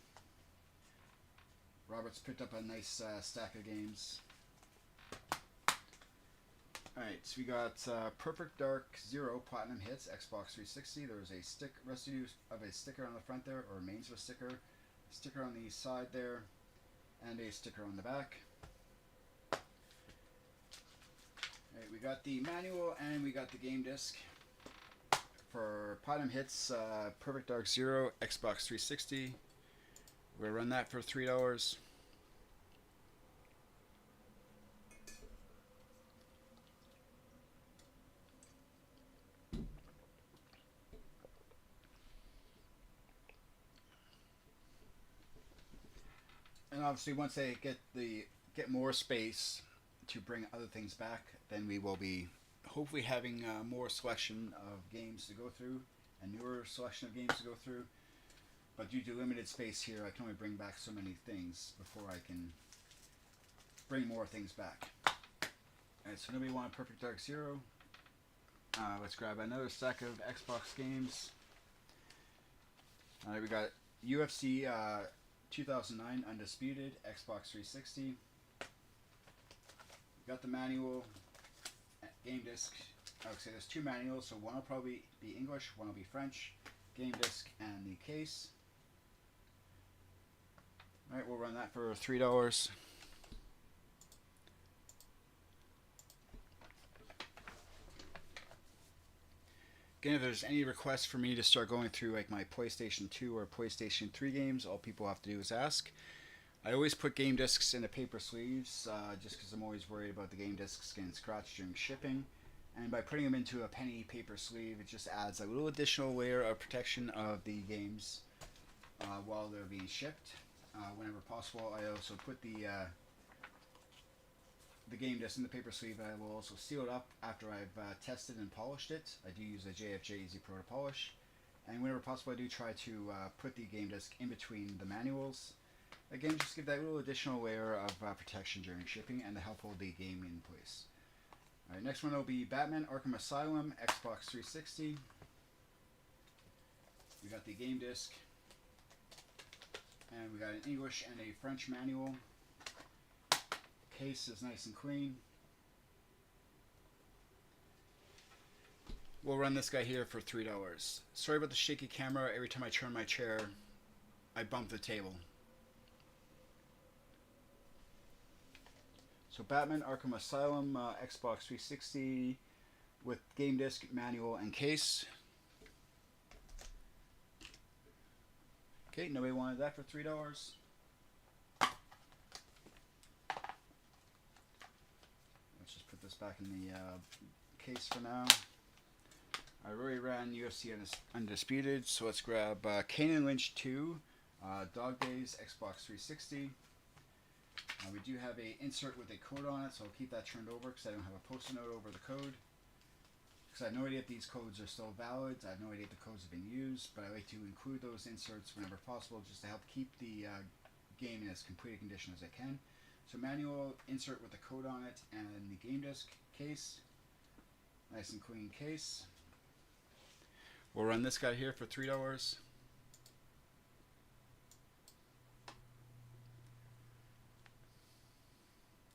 Robert's picked up a nice stack of games. Alright, so we got Perfect Dark Zero Platinum Hits, Xbox 360. There's a residue of a sticker on the front there, or remains of a sticker on the side there, and a sticker on the back. Alright, we got the manual and we got the game disc. For Platinum Hits, Perfect Dark Zero, Xbox 360. We're going to run that for $3. And obviously once they get more space to bring other things back, then we will be hopefully having more selection of games to go through, a newer selection of games to go through. But due to limited space here, I can only bring back so many things before I can bring more things back. Alright, so nobody wanted Perfect Dark Zero. Let's grab another stack of Xbox games. Alright, we got UFC 2009 Undisputed, Xbox 360. We got the manual, game disc. I would say there's 2 manuals, so one will probably be English, one will be French. Game disc and the case. Alright, we'll run that for $3. Again, if there's any requests for me to start going through like my PlayStation 2 or PlayStation 3 games, all people have to do is ask. I always put game discs in the paper sleeves, just because I'm always worried about the game discs getting scratched during shipping. And by putting them into a penny paper sleeve, it just adds a little additional layer of protection of the games while they're being shipped. Whenever possible, I also put the game disc in the paper sleeve. I will also seal it up after I've tested and polished it. I do use a JFJ Easy Pro to polish. And whenever possible, I do try to put the game disc in between the manuals. Again, just give that little additional layer of protection during shipping and to help hold the game in place. Alright, next one will be Batman Arkham Asylum, Xbox 360. We got the game disc. And we got an English and a French manual. Case is nice and clean. We'll run this guy here for $3. Sorry about the shaky camera. Every time I turn my chair, I bump the table. So Batman Arkham Asylum, Xbox 360 with game disc, manual, and case. Okay, nobody wanted that for $3. Let's just put this back in the case for now. I already ran UFC Undisputed, so let's grab Kane and Lynch 2, Dog Days, Xbox 360. We do have a insert with a code on it, so I'll keep that turned over because I don't have a post-it note over the code. Because I have no idea if these codes are still valid. I have no idea if the codes have been used, but I like to include those inserts whenever possible just to help keep the game in as complete a condition as I can. So manual insert with the code on it and the game disc case. Nice and clean case. We'll run this guy here for $3.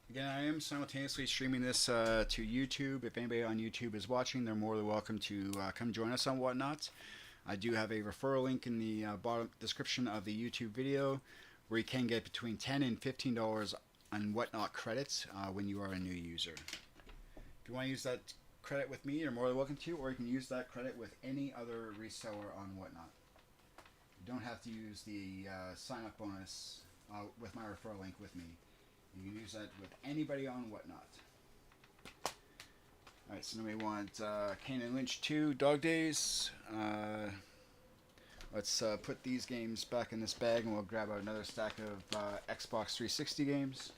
Again, I am simultaneously streaming this to YouTube. If anybody on YouTube is watching, they're more than welcome to come join us on Whatnot. I do have a referral link in the bottom description of the YouTube video where you can get between $10 and $15 on Whatnot credits when you are a new user. If you want to use that credit with me, you're more than welcome to, or you can use that credit with any other reseller on Whatnot. You don't have to use the sign-up bonus with my referral link with me. You can use that with anybody on Whatnot. Alright, so now we want Kane and Lynch 2, Dog Days. Let's put these games back in this bag and we'll grab out another stack of Xbox 360 games.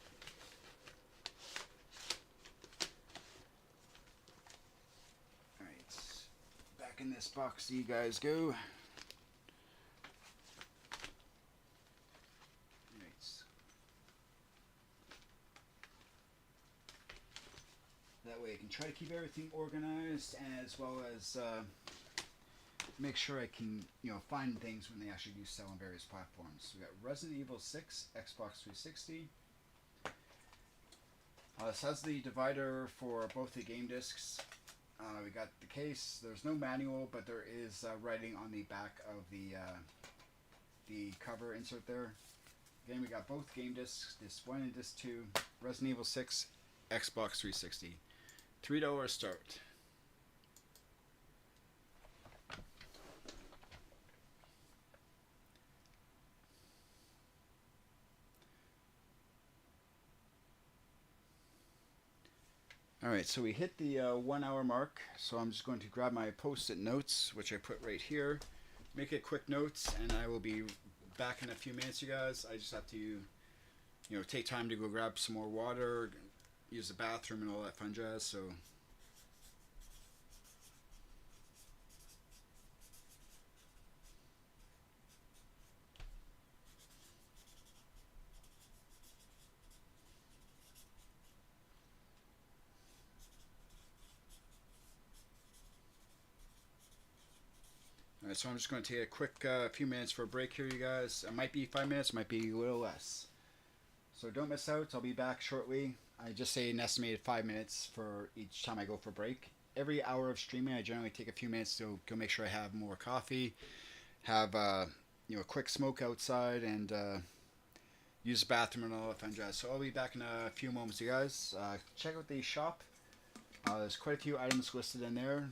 Back in this box you guys go. That way I can try to keep everything organized as well as make sure I can find things when they actually do sell on various platforms. So we got Resident Evil 6, Xbox 360. This has the divider for both the game discs. We got the case. There's no manual, but there is writing on the back of the cover insert there. Again, we got both game discs, disc 1 and disc 2, Resident Evil 6, Xbox 360. $3 start. Alright, so we hit the 1 hour mark, so I'm just going to grab my post-it notes, which I put right here, make it quick notes, and I will be back in a few minutes, you guys. I just have to, take time to go grab some more water, use the bathroom and all that fun jazz, so... Alright, so I'm just going to take a quick few minutes for a break here, you guys. It might be 5 minutes, might be a little less. So don't miss out. I'll be back shortly. I just say an estimated 5 minutes for each time I go for break. Every hour of streaming, I generally take a few minutes to go make sure I have more coffee, have a quick smoke outside, and use the bathroom and all that fun jazz. So I'll be back in a few moments, you guys. Check out the shop. There's quite a few items listed in there.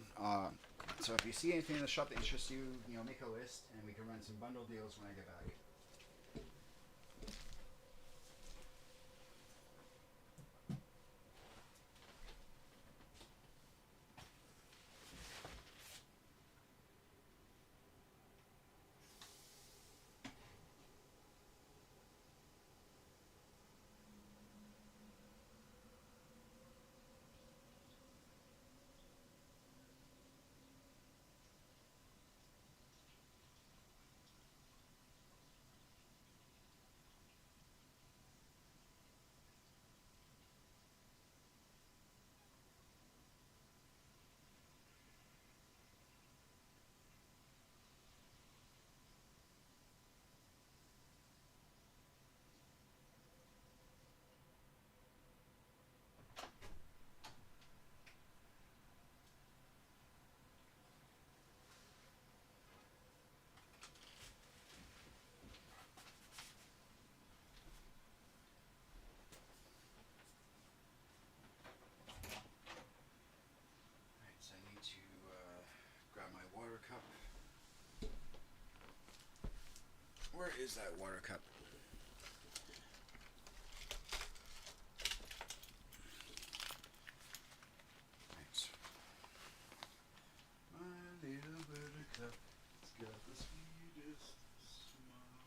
So if you see anything in the shop that interests you, make a list, and we can run some bundle deals when I get back. is that water cup? Right. My little buttercup has got the sweetest smile.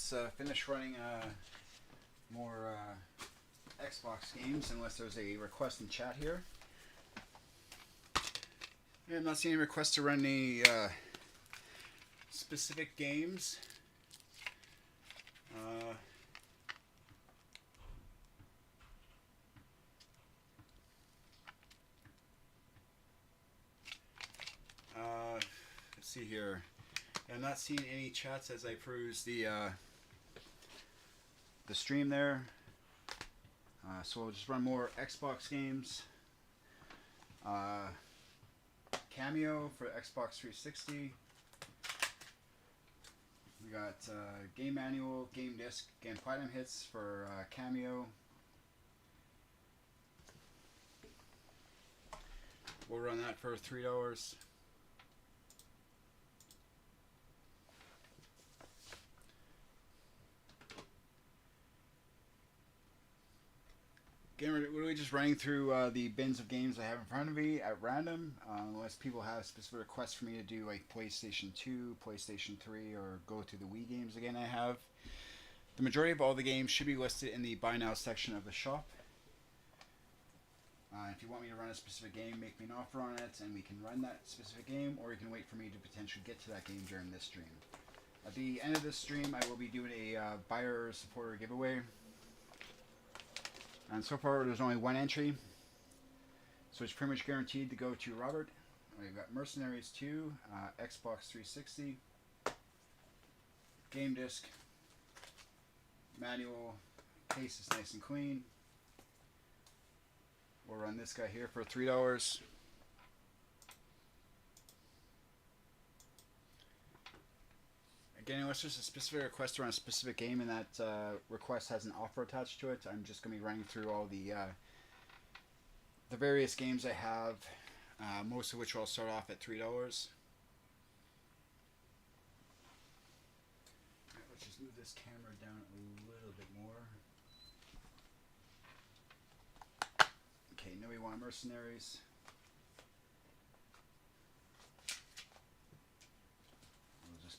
let's finish running more Xbox games, unless there's a request in chat here. Yeah, I'm not seeing any requests to run any specific games. Let's see here. I'm not seeing any chats as I peruse the stream there. So we'll just run more Xbox games. Cameo for Xbox 360. We got game manual, game disc, game platinum hits for Cameo. We'll run that for $3. Again, we're really just running through the bins of games I have in front of me at random, unless people have specific requests for me to do like PlayStation 2, PlayStation 3, or go through the Wii games again I have. The majority of all the games should be listed in the Buy Now section of the shop. If you want me to run a specific game, make me an offer on it, and we can run that specific game, or you can wait for me to potentially get to that game during this stream. At the end of this stream, I will be doing a buyer supporter giveaway. And so far, there's only one entry, so it's pretty much guaranteed to go to Robert. We've got Mercenaries 2, Xbox 360, game disc, manual, case is nice and clean. We'll run this guy here for $3. Again, unless there's a specific request to run a specific game and that request has an offer attached to it, I'm just going to be running through all the various games I have, most of which will start off at $3. Let's just move this camera down a little bit more. Okay, now we want Mercenaries.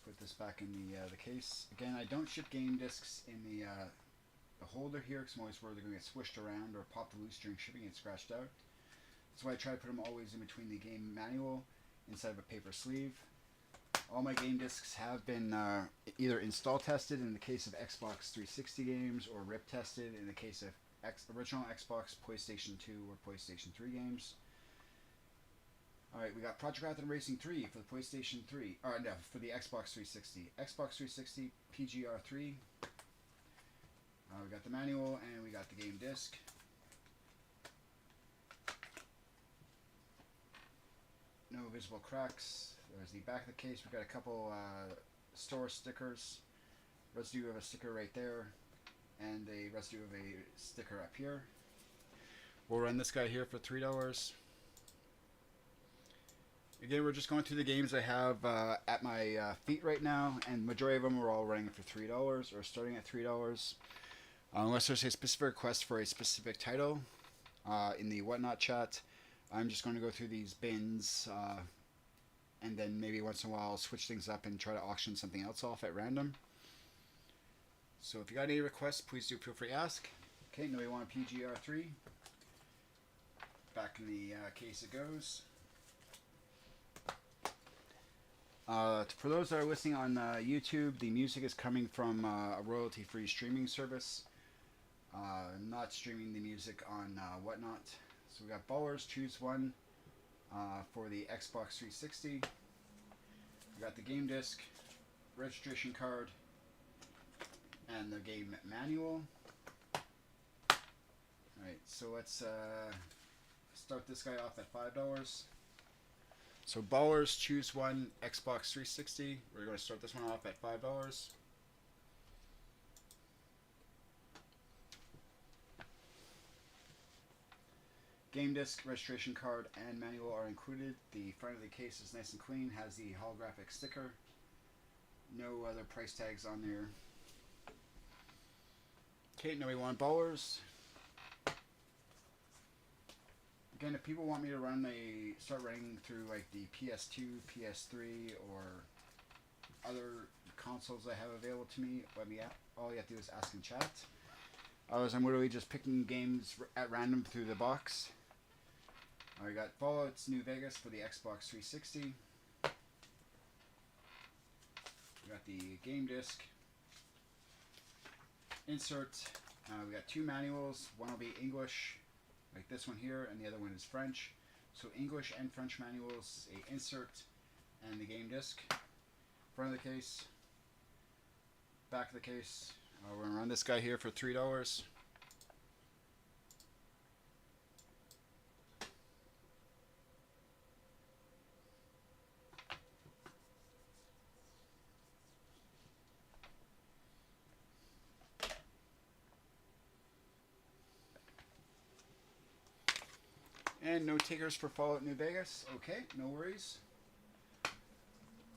Put this back in the case. Again, I don't ship game discs in the holder here because I'm always worried they're going to get swished around or popped loose during shipping and scratched out. That's why I try to put them always in between the game manual inside of a paper sleeve. All my game discs have been either install tested in the case of Xbox 360 games or rip tested in the case of original Xbox, PlayStation 2, or PlayStation 3 games. Alright, we got Project Marathon Racing 3 for the PlayStation 3. No, for the Xbox 360. Xbox 360 PGR3. We got the manual and we got the game disc. No visible cracks. There's the back of the case. We've got a couple store stickers. Residue of a sticker right there. And a residue of a sticker up here. We'll run this guy here for $3. Again, we're just going through the games I have at my feet right now, and the majority of them are all running for $3 or starting at $3. Unless there's a specific request for a specific title in the Whatnot chat, I'm just going to go through these bins and then maybe once in a while I'll switch things up and try to auction something else off at random. So if you got any requests, please do feel free to ask. Okay, now we want a PGR3. Back in the case it goes. For those that are listening on YouTube, the music is coming from a royalty-free streaming service. Not streaming the music on Whatnot. So we got Ballers, choose one for the Xbox 360. We got the game disc, registration card, and the game manual. Alright, so let's start this guy off at $5. So Ballers, choose one, Xbox 360. We're going to start this one off at $5. Game disc, registration card, and manual are included. The front of the case is nice and clean, has the holographic sticker. No other price tags on there. Okay, now we want Ballers. Again, if people want me to start running through like the PS2, PS3, or other consoles I have available to me. All you have to do is ask in chat. Otherwise, I'm literally just picking games at random through the box. I got Fallout's New Vegas for the Xbox 360. We got the game disc. Insert. We got 2 manuals. One will be English, like this one here, and the other one is French. So English and French manuals, a insert, and the game disc. Front of the case. Back of the case. We're going to run this guy here for $3. And no takers for Fallout New Vegas. Okay, no worries.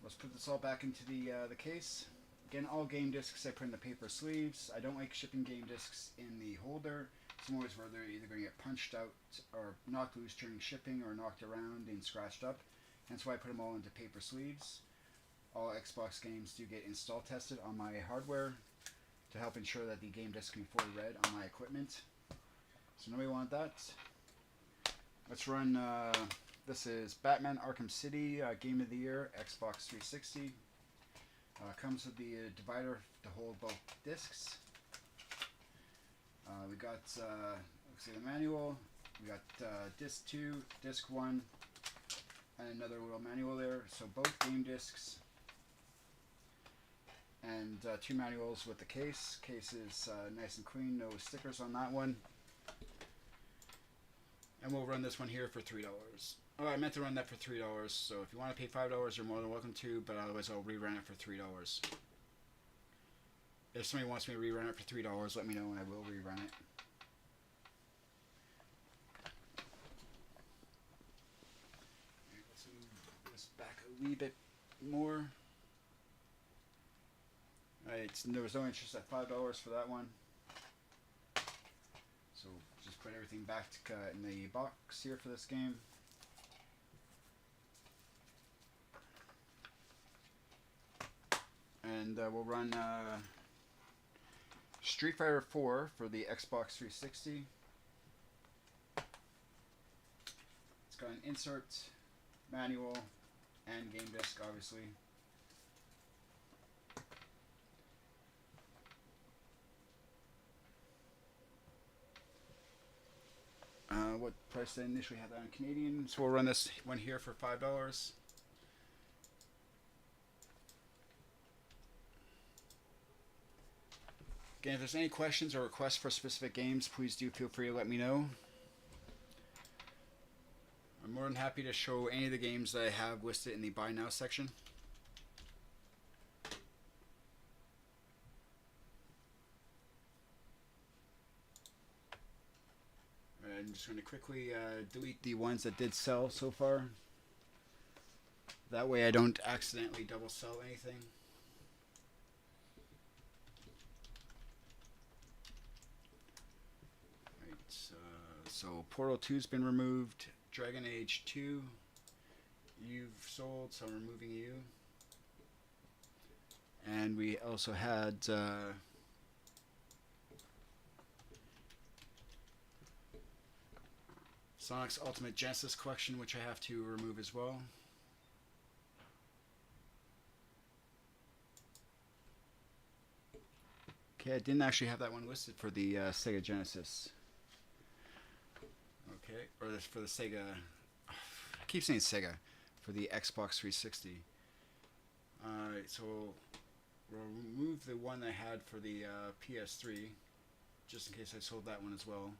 Let's put this all back into the case. Again, all game discs I put in the paper sleeves. I don't like shipping game discs in the holder. Some always where they're either going to get punched out or knocked loose during shipping or knocked around and scratched up. Hence why I put them all into paper sleeves. All Xbox games do get install tested on my hardware to help ensure that the game disc can be fully read on my equipment. So nobody wanted that. Let's run, this is Batman Arkham City, Game of the Year, Xbox 360. Comes with the divider to hold both discs. We got, let's see, the manual. We got disc 2, disc 1, and another little manual there. So both game discs and 2 manuals with the case. Case is nice and clean, no stickers on that one. And we'll run this one here for $3. Oh, I meant to run that for $3. So if you want to pay $5, you're more than welcome to. But otherwise, I'll rerun it for $3. If somebody wants me to rerun it for $3, let me know and I will rerun it. Let's move this back a wee bit more. Alright, there was no interest at $5 for that one. So just put everything back in the box here for this game. And we'll run Street Fighter 4 for the Xbox 360. It's got an insert, manual, and game disc, obviously. What price did I initially have that on Canadian? So we'll run this one here for $5. Again, if there's any questions or requests for specific games, please do feel free to let me know. I'm more than happy to show any of the games that I have listed in the Buy Now section. I'm just going to quickly delete the ones that did sell so far. That way I don't accidentally double sell anything. Right, so Portal 2's been removed. Dragon Age 2 you've sold, so I'm removing you. And we also had Sonic's Ultimate Genesis Collection, which I have to remove as well. Okay, I didn't actually have that one listed for the Sega Genesis. Okay, or for the Sega, I keep saying Sega, for the Xbox 360. Alright, so we'll remove the one I had for the PS3, just in case I sold that one as well.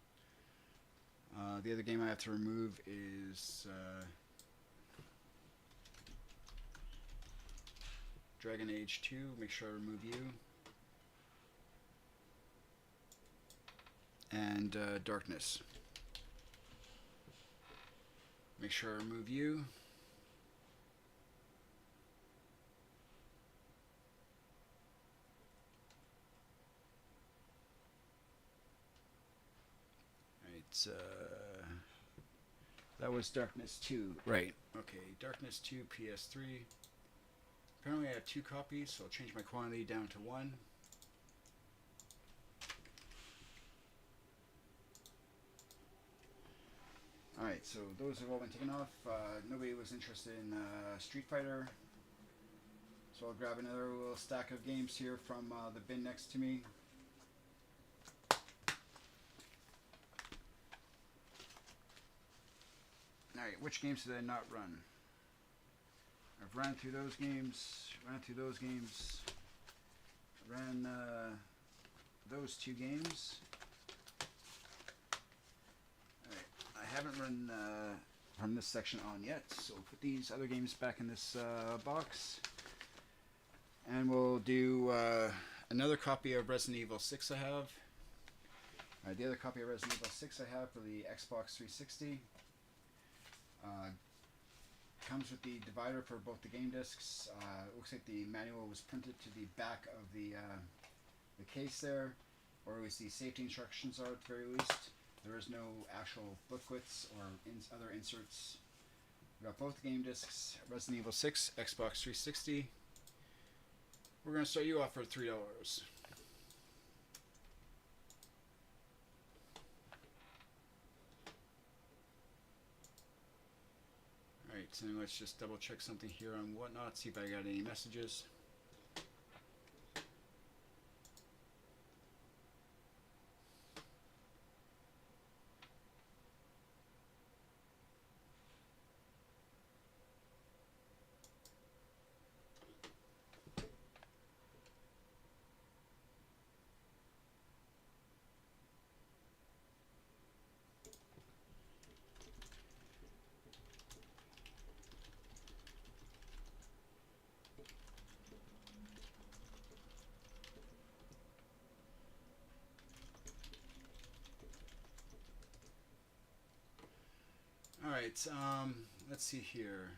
The other game I have to remove is Dragon Age 2. Make sure I remove you. And Darkness. Make sure I remove you. Right, that was Darkness 2. Right. Okay, Darkness 2, PS3. apparently I have 2 copies, so I'll change my quantity down to 1. Alright, so those have all been taken off. Nobody was interested in Street Fighter. So I'll grab another little stack of games here from the bin next to me. Alright, which games did I not run? I've ran through those games, ran those 2 games. Alright, I haven't run this section on yet, so we'll put these other games back in this box. And we'll do another copy of Resident Evil 6 I have. The other copy of Resident Evil 6 I have for the Xbox 360. Comes with the divider for both the game discs. Looks like the manual was printed to the back of the case there, or at least the safety instructions are at the very least. There is no actual booklets or other inserts. We've got both game discs, Resident Evil 6, Xbox 360. We're going to start you off for $3. Alright, so let's just double check something here on Whatnot, see if I got any messages. Alright, let's see here.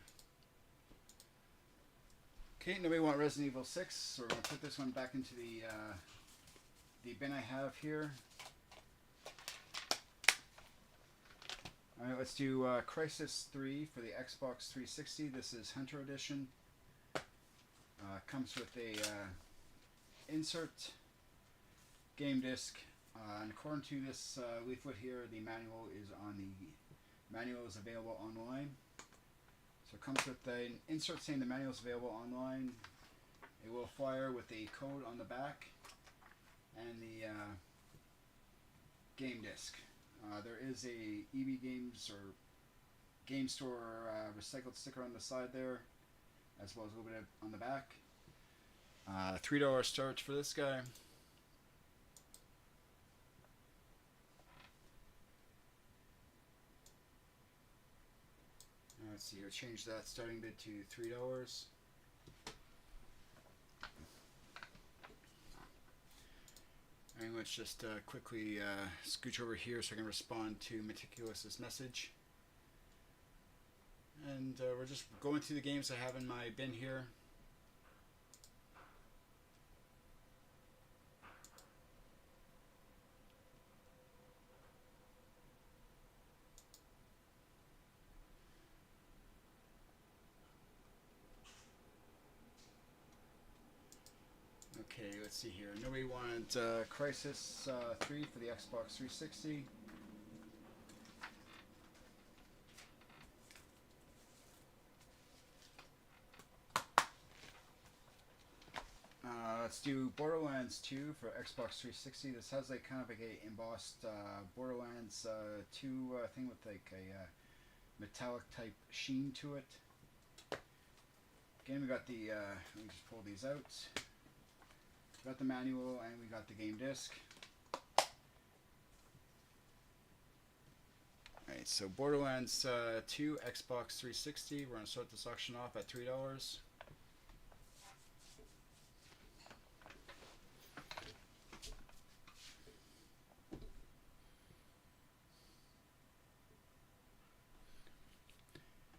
Okay, nobody want Resident Evil 6, so we're going to put this one back into the bin I have here. Alright, let's do Crisis 3 for the Xbox 360. This is Hunter Edition. Comes with a insert, game disc, and according to this leaflet here, the manual is available online. So it comes with an insert saying the manual is available online, a little flyer with a code on the back, and the game disc. There is a EB Games or Game Store recycled sticker on the side there, as well as a little bit on the back. $3 start for this guy. Let's see, I'll change that starting bid to $3. And let's just quickly scooch over here so I can respond to Meticulous's message. And we're just going through the games I have in my bin here. Okay, let's see here. Nobody wanted Crisis 3 for the Xbox 360. Let's do Borderlands 2 for Xbox 360. This has like kind of like a embossed Borderlands 2 thing with like a metallic type sheen to it. Again, we got the, let me just pull these out. We got the manual and we got the game disc. Alright, so Borderlands 2 Xbox 360. We're going to start this auction off at $3.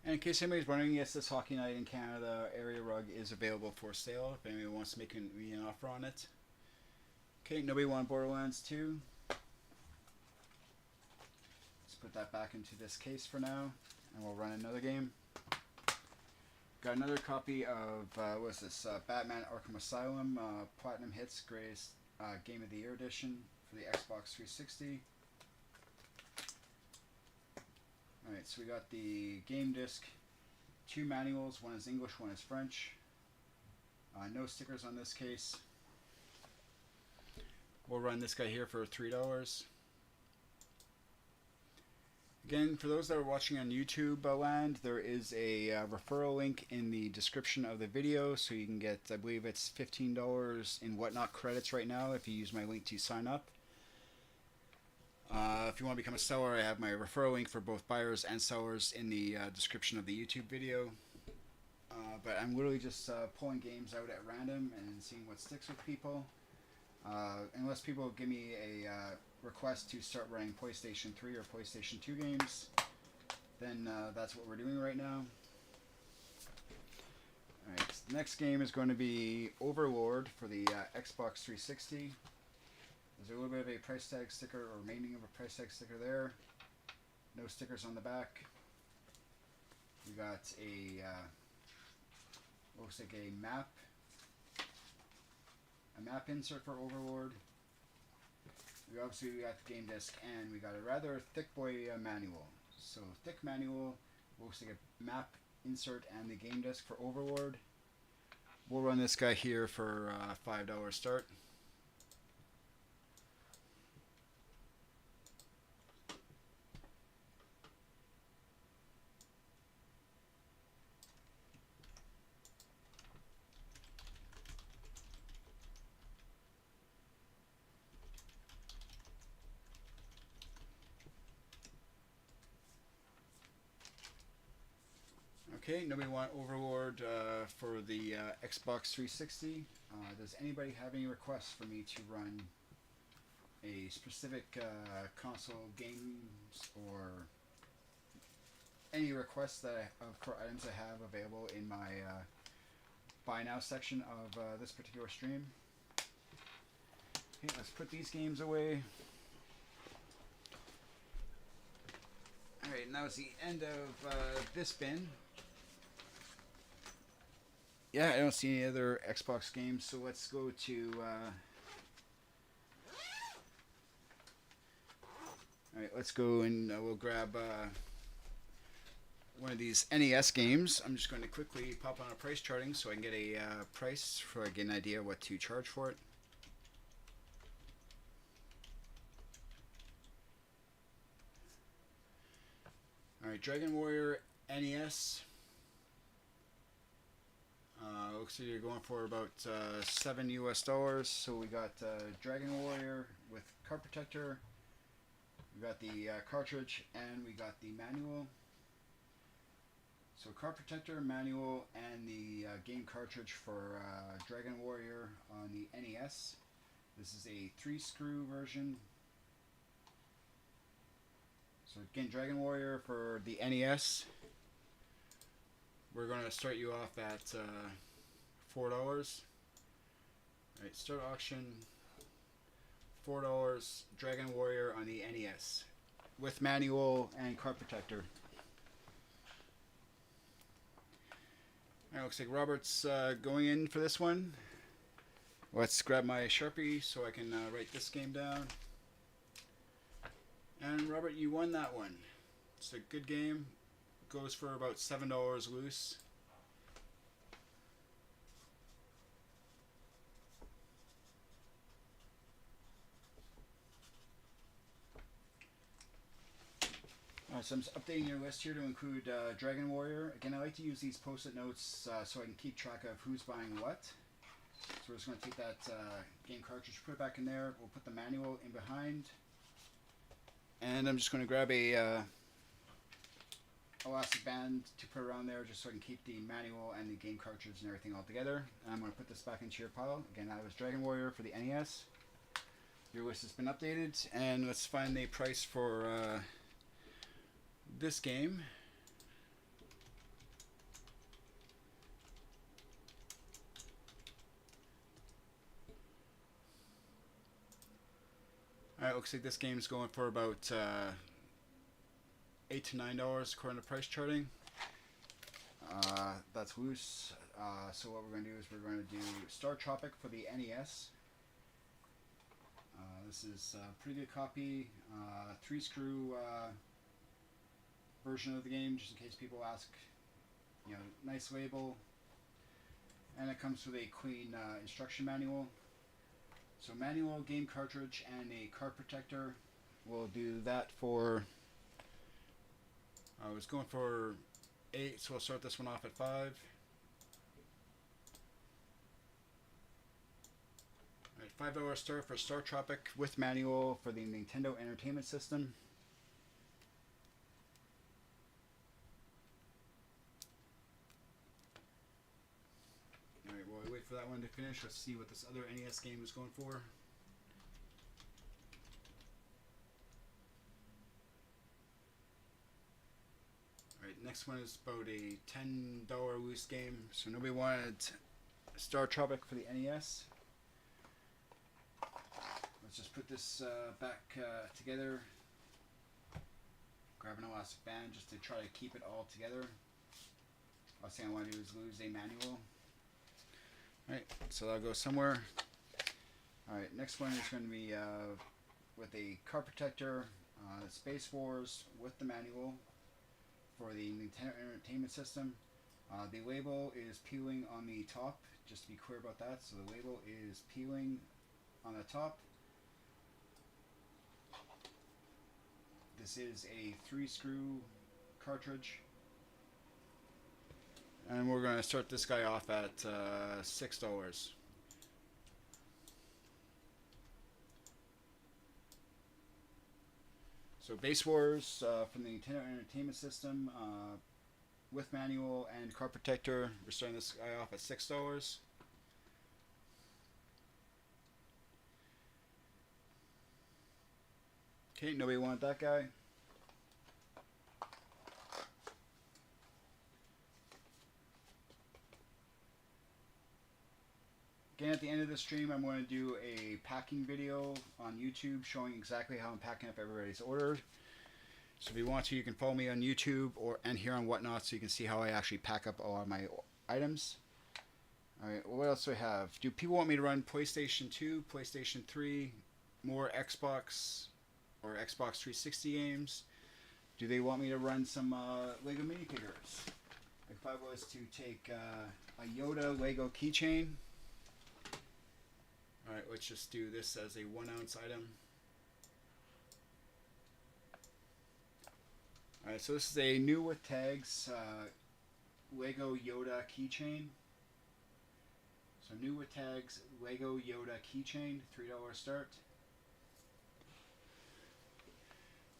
And in case anybody's wondering, yes, this Hockey Night in Canada area rug is available for sale if anybody wants to make an offer on it. Okay, nobody wanted Borderlands 2. Let's put that back into this case for now, and we'll run another game. Got another copy of what's this? Batman Arkham Asylum Platinum Hits Greatest Game of the Year Edition for the Xbox 360. Alright, so we got the game disc, 2 manuals, one is English, one is French. No stickers on this case. We'll run this guy here for $3. Again, for those that are watching on YouTube land, there is a referral link in the description of the video, so you can get, I believe it's $15 in Whatnot credits right now if you use my link to sign up. If you want to become a seller, I have my referral link for both buyers and sellers in the description of the YouTube video. But I'm literally just pulling games out at random and seeing what sticks with people. Unless people give me a request to start running PlayStation 3 or PlayStation 2 games, then that's what we're doing right now. Alright, the next game is going to be Overlord for the Xbox 360. There's a little bit of a price tag sticker, or remaining of a price tag sticker there. No stickers on the back. We got a, looks like a map insert for Overlord. We obviously got the game disc, and we got a rather thick boy manual. So thick manual, looks like a map insert and the game disc for Overlord. We'll run this guy here for $5 start. Okay, nobody want Overlord for the Xbox 360. Does anybody have any requests for me to run a specific console games, or any requests that of items I have available in my buy now section of this particular stream? Okay, let's put these games away. Alright, now it's the end of this bin. Yeah, I don't see any other Xbox games, so let's go to... Alright, let's go and we'll grab one of these NES games. I'm just going to quickly pop on a price charting so I can get a price, so I get an idea what to charge for it. Alright, Dragon Warrior NES. Looks like you're going for about $7 US. So we got Dragon Warrior with card protector. We got the cartridge, and we got the manual. So card protector, manual, and the game cartridge for Dragon Warrior on the NES. This is a 3-screw version. So again, Dragon Warrior for the NES. We're going to start you off at $4. Alright, start auction. $4, Dragon Warrior on the NES. With manual and card protector. Alright, looks like Robert's going in for this one. Let's grab my Sharpie so I can write this game down. And Robert, you won that one. It's a good game. Goes for about $7 loose. Alright, so I'm just updating your list here to include Dragon Warrior. Again, I like to use these post-it notes so I can keep track of who's buying what. So we're just going to take that game cartridge, put it back in there. We'll put the manual in behind. And I'm just going to grab a elastic band to put around there just so I can keep the manual and the game cartridge and everything all together. And I'm going to put this back into your pile. Again, that was Dragon Warrior for the NES. Your list has been updated, and let's find the price for this game. Alright, looks like this game is going for about $8 to $9 according to price charting. That's loose. So what we're going to do is we're going to do Star Tropic for the NES. This is a pretty good copy. 3-screw version of the game, just in case people ask. You know, nice label. And it comes with a clean instruction manual. So manual, game cartridge, and a card protector. We'll do that for... I was going for 8, so we'll start this one off at 5. Alright, $5 start for Star Tropic with manual for the Nintendo Entertainment System. Alright, while we wait for that one to finish, let's see what this other NES game is going for. Alright, next one is about a $10 loose game, so nobody wanted Star Tropic for the NES. Let's just put this back together. Grab an elastic band just to try to keep it all together. Last thing I want to do is lose a manual. Alright, so that'll go somewhere. Alright, next one is going to be with a card protector, Space Wars with the manual for the Nintendo Entertainment System. The label is peeling on the top, just to be clear about that. So the label is peeling on the top. This is a 3-screw cartridge. And we're going to start this guy off at $6. So Base Wars from the Nintendo Entertainment System with manual and card protector. We're starting this guy off at $6. Okay, nobody wanted that guy. Again, at the end of the stream, I'm going to do a packing video on YouTube showing exactly how I'm packing up everybody's order. So if you want to, you can follow me on YouTube and here on Whatnot so you can see how I actually pack up all of my items. Alright, what else do I have? Do people want me to run PlayStation 2, PlayStation 3, more Xbox or Xbox 360 games? Do they want me to run some Lego minifigures? If I was to take a Yoda Lego keychain. Alright, let's just do this as a 1-ounce item. Alright, so this is a new with tags Lego Yoda keychain. So new with tags Lego Yoda keychain, $3 start.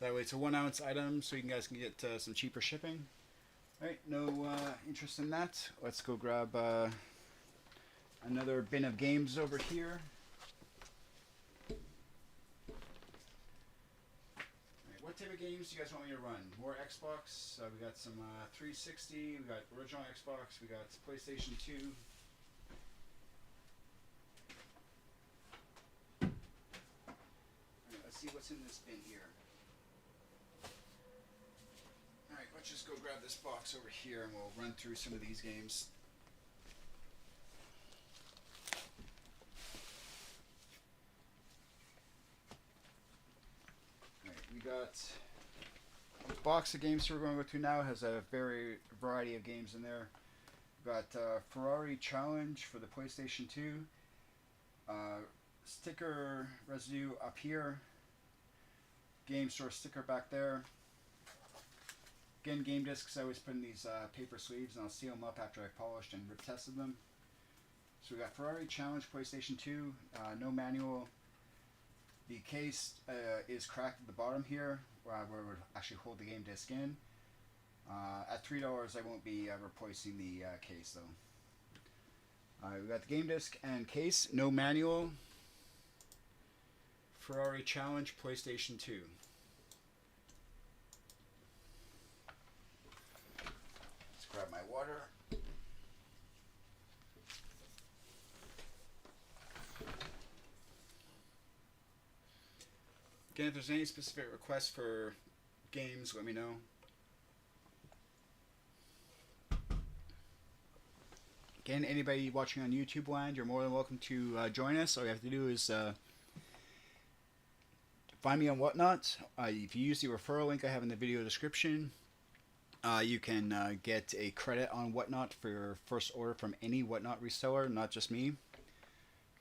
That way it's a 1-ounce item so you guys can get some cheaper shipping. Alright, no interest in that. Let's go grab another bin of games over here. What type of games do you guys want me to run? More Xbox. We got some 360. We got original Xbox. We got PlayStation 2. Alright, let's see what's in this bin here. Alright, let's just go grab this box over here and we'll run through some of these games. We got a box of games we're going to go through now. Has a variety of games in there. We've got Ferrari Challenge for the PlayStation 2. Sticker residue up here. Game store sticker back there. Again, game discs I always put in these paper sleeves and I'll seal them up after I've polished and rip tested them. So we got Ferrari Challenge PlayStation 2. No manual. The case is cracked at the bottom here, where it would actually hold the game disc in. At $3, I won't be replacing the case though. We got the game disc and case, no manual. Ferrari Challenge PlayStation 2. Let's grab my water. Again, if there's any specific requests for games, let me know. Again, anybody watching on YouTube land, you're more than welcome to join us. All you have to do is find me on Whatnot. If you use the referral link I have in the video description, you can get a credit on Whatnot for your first order from any Whatnot reseller, not just me.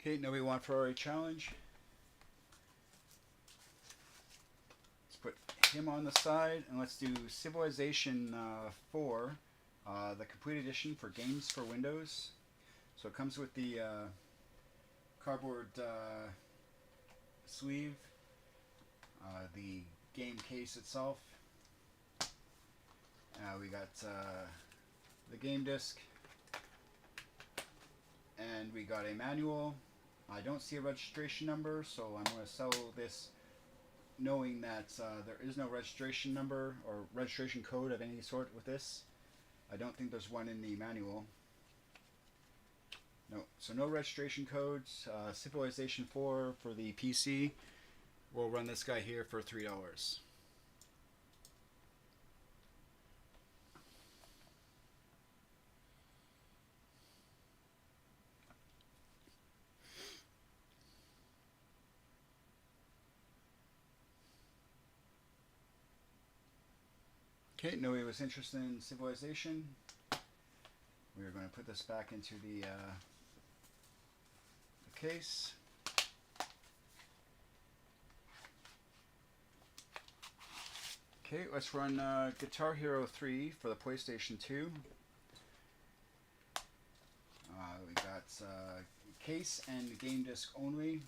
Okay, nobody want for a challenge. Let's put him on the side, and let's do Civilization 4, the complete edition for games for Windows. So it comes with the cardboard sleeve, the game case itself. We got the game disc, and we got a manual. I don't see a registration number, so I'm going to sell this knowing that there is no registration number or registration code of any sort with this. I don't think there's one in the manual. No, so no registration codes. Civilization 4 for the PC. We'll run this guy here for $3. Okay, nobody was interested in Civilization. We are going to put this back into the case. Okay, let's run Guitar Hero 3 for the PlayStation 2. We got case and game disc only.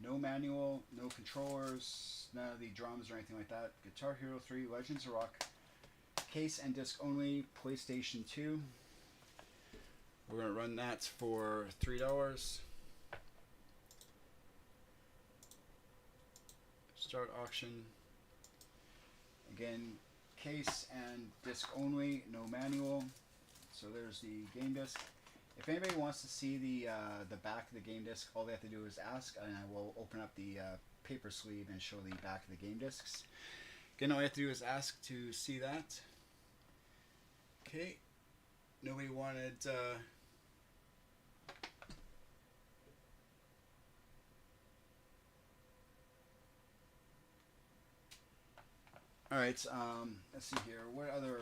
No manual, no controllers, none of the drums or anything like that. Guitar Hero 3 Legends of Rock. Case and disc only, PlayStation 2. We're going to run that for $3. Start auction. Again, case and disc only, no manual. So there's the game disc. If anybody wants to see the back of the game disc, all they have to do is ask, and I will open up the paper sleeve and show the back of the game discs. Again, all you have to do is ask to see that. Okay, nobody wanted Alright, let's see here. What other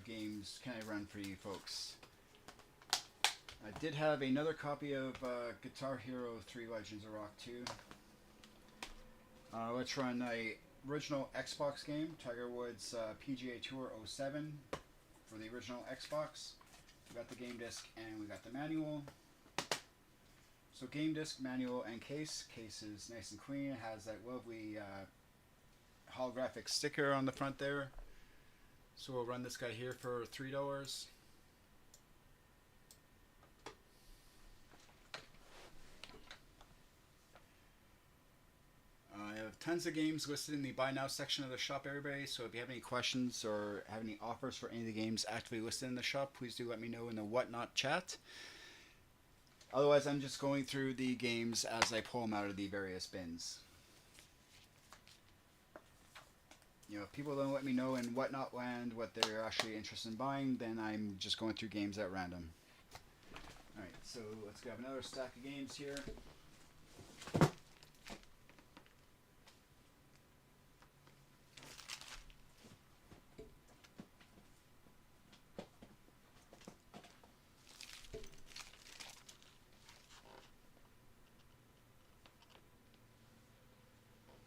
games can I run for you folks? I did have another copy of Guitar Hero 3 Legends of Rock 2. Let's run a original Xbox game, Tiger Woods PGA Tour 07 for the original Xbox. We got the game disc and we got the manual. So game disc, manual, and case. Case is nice and clean. It has that lovely holographic sticker on the front there. So we'll run this guy here for $3. I have tons of games listed in the Buy Now section of the shop, everybody. So if you have any questions or have any offers for any of the games actively listed in the shop, please do let me know in the Whatnot chat. Otherwise, I'm just going through the games as I pull them out of the various bins. You know, if people don't let me know in Whatnot land what they're actually interested in buying, then I'm just going through games at random. Alright, so let's grab another stack of games here.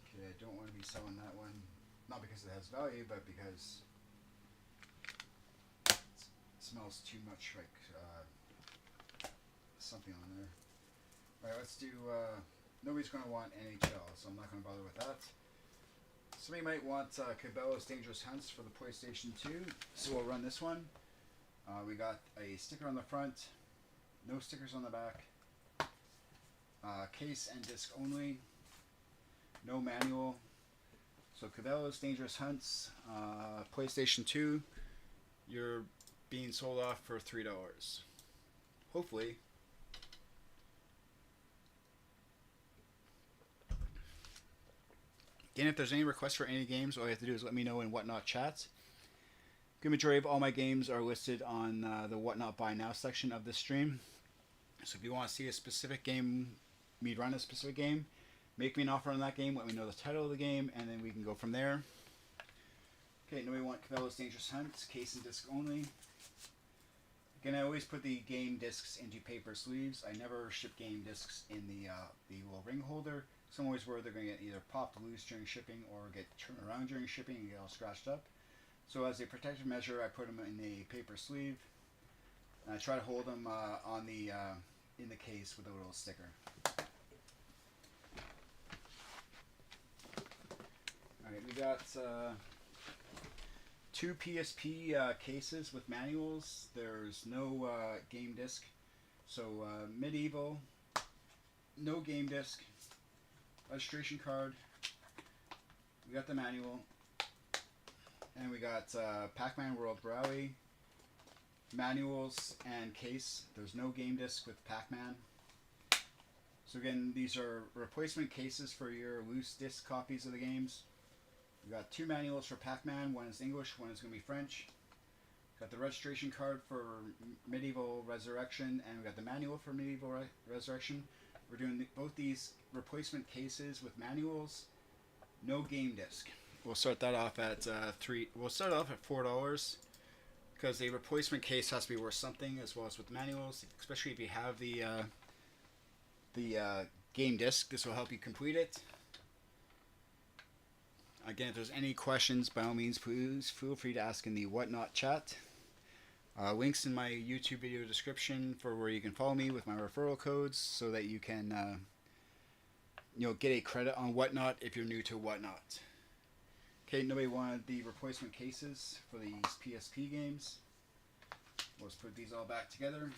Okay, I don't want to be selling that one. Not because it has value, but because it smells too much like something on there. Alright, let's do, nobody's going to want NHL, so I'm not going to bother with that. Somebody might want Cabela's Dangerous Hunts for the PlayStation 2, so we'll run this one. We got a sticker on the front, no stickers on the back, case and disc only, no manual. So Cabela's Dangerous Hunts, PlayStation 2, you're being sold off for $3. Hopefully. Again, if there's any requests for any games, all you have to do is let me know in Whatnot chat. The majority of all my games are listed on the What Not Buy Now section of this stream. So if you want to see a specific game, me run a specific game, make me an offer on that game, let me know the title of the game, and then we can go from there. Okay, now we want Cabela's Dangerous Hunt, case and disc only. Again, I always put the game discs into paper sleeves. I never ship game discs in the little ring holder. Some always worry they're going to get either popped loose during shipping or get turned around during shipping and get all scratched up. So as a protective measure, I put them in a paper sleeve. And I try to hold them on the in the case with a little sticker. Alright, we got 2 PSP cases with manuals. There's no game disc. So Medieval, no game disc, registration card, we got the manual, and we got Pac-Man World Rally, manuals and case. There's no game disc with Pac-Man. So again, these are replacement cases for your loose disc copies of the games. We got 2 manuals for Pac-Man. One is English, one is going to be French. Got the registration card for Medieval Resurrection, and we got the manual for Medieval Resurrection. We're doing both these replacement cases with manuals. No game disc. We'll start that off at We'll start off at $4 because the replacement case has to be worth something, as well as with manuals. Especially if you have the game disc, this will help you complete it. Again, if there's any questions, by all means, please feel free to ask in the Whatnot chat. Links in my YouTube video description for where you can follow me with my referral codes, so that you can get a credit on Whatnot if you're new to Whatnot. Okay, nobody wanted the replacement cases for these PSP games. Let's put these all back together.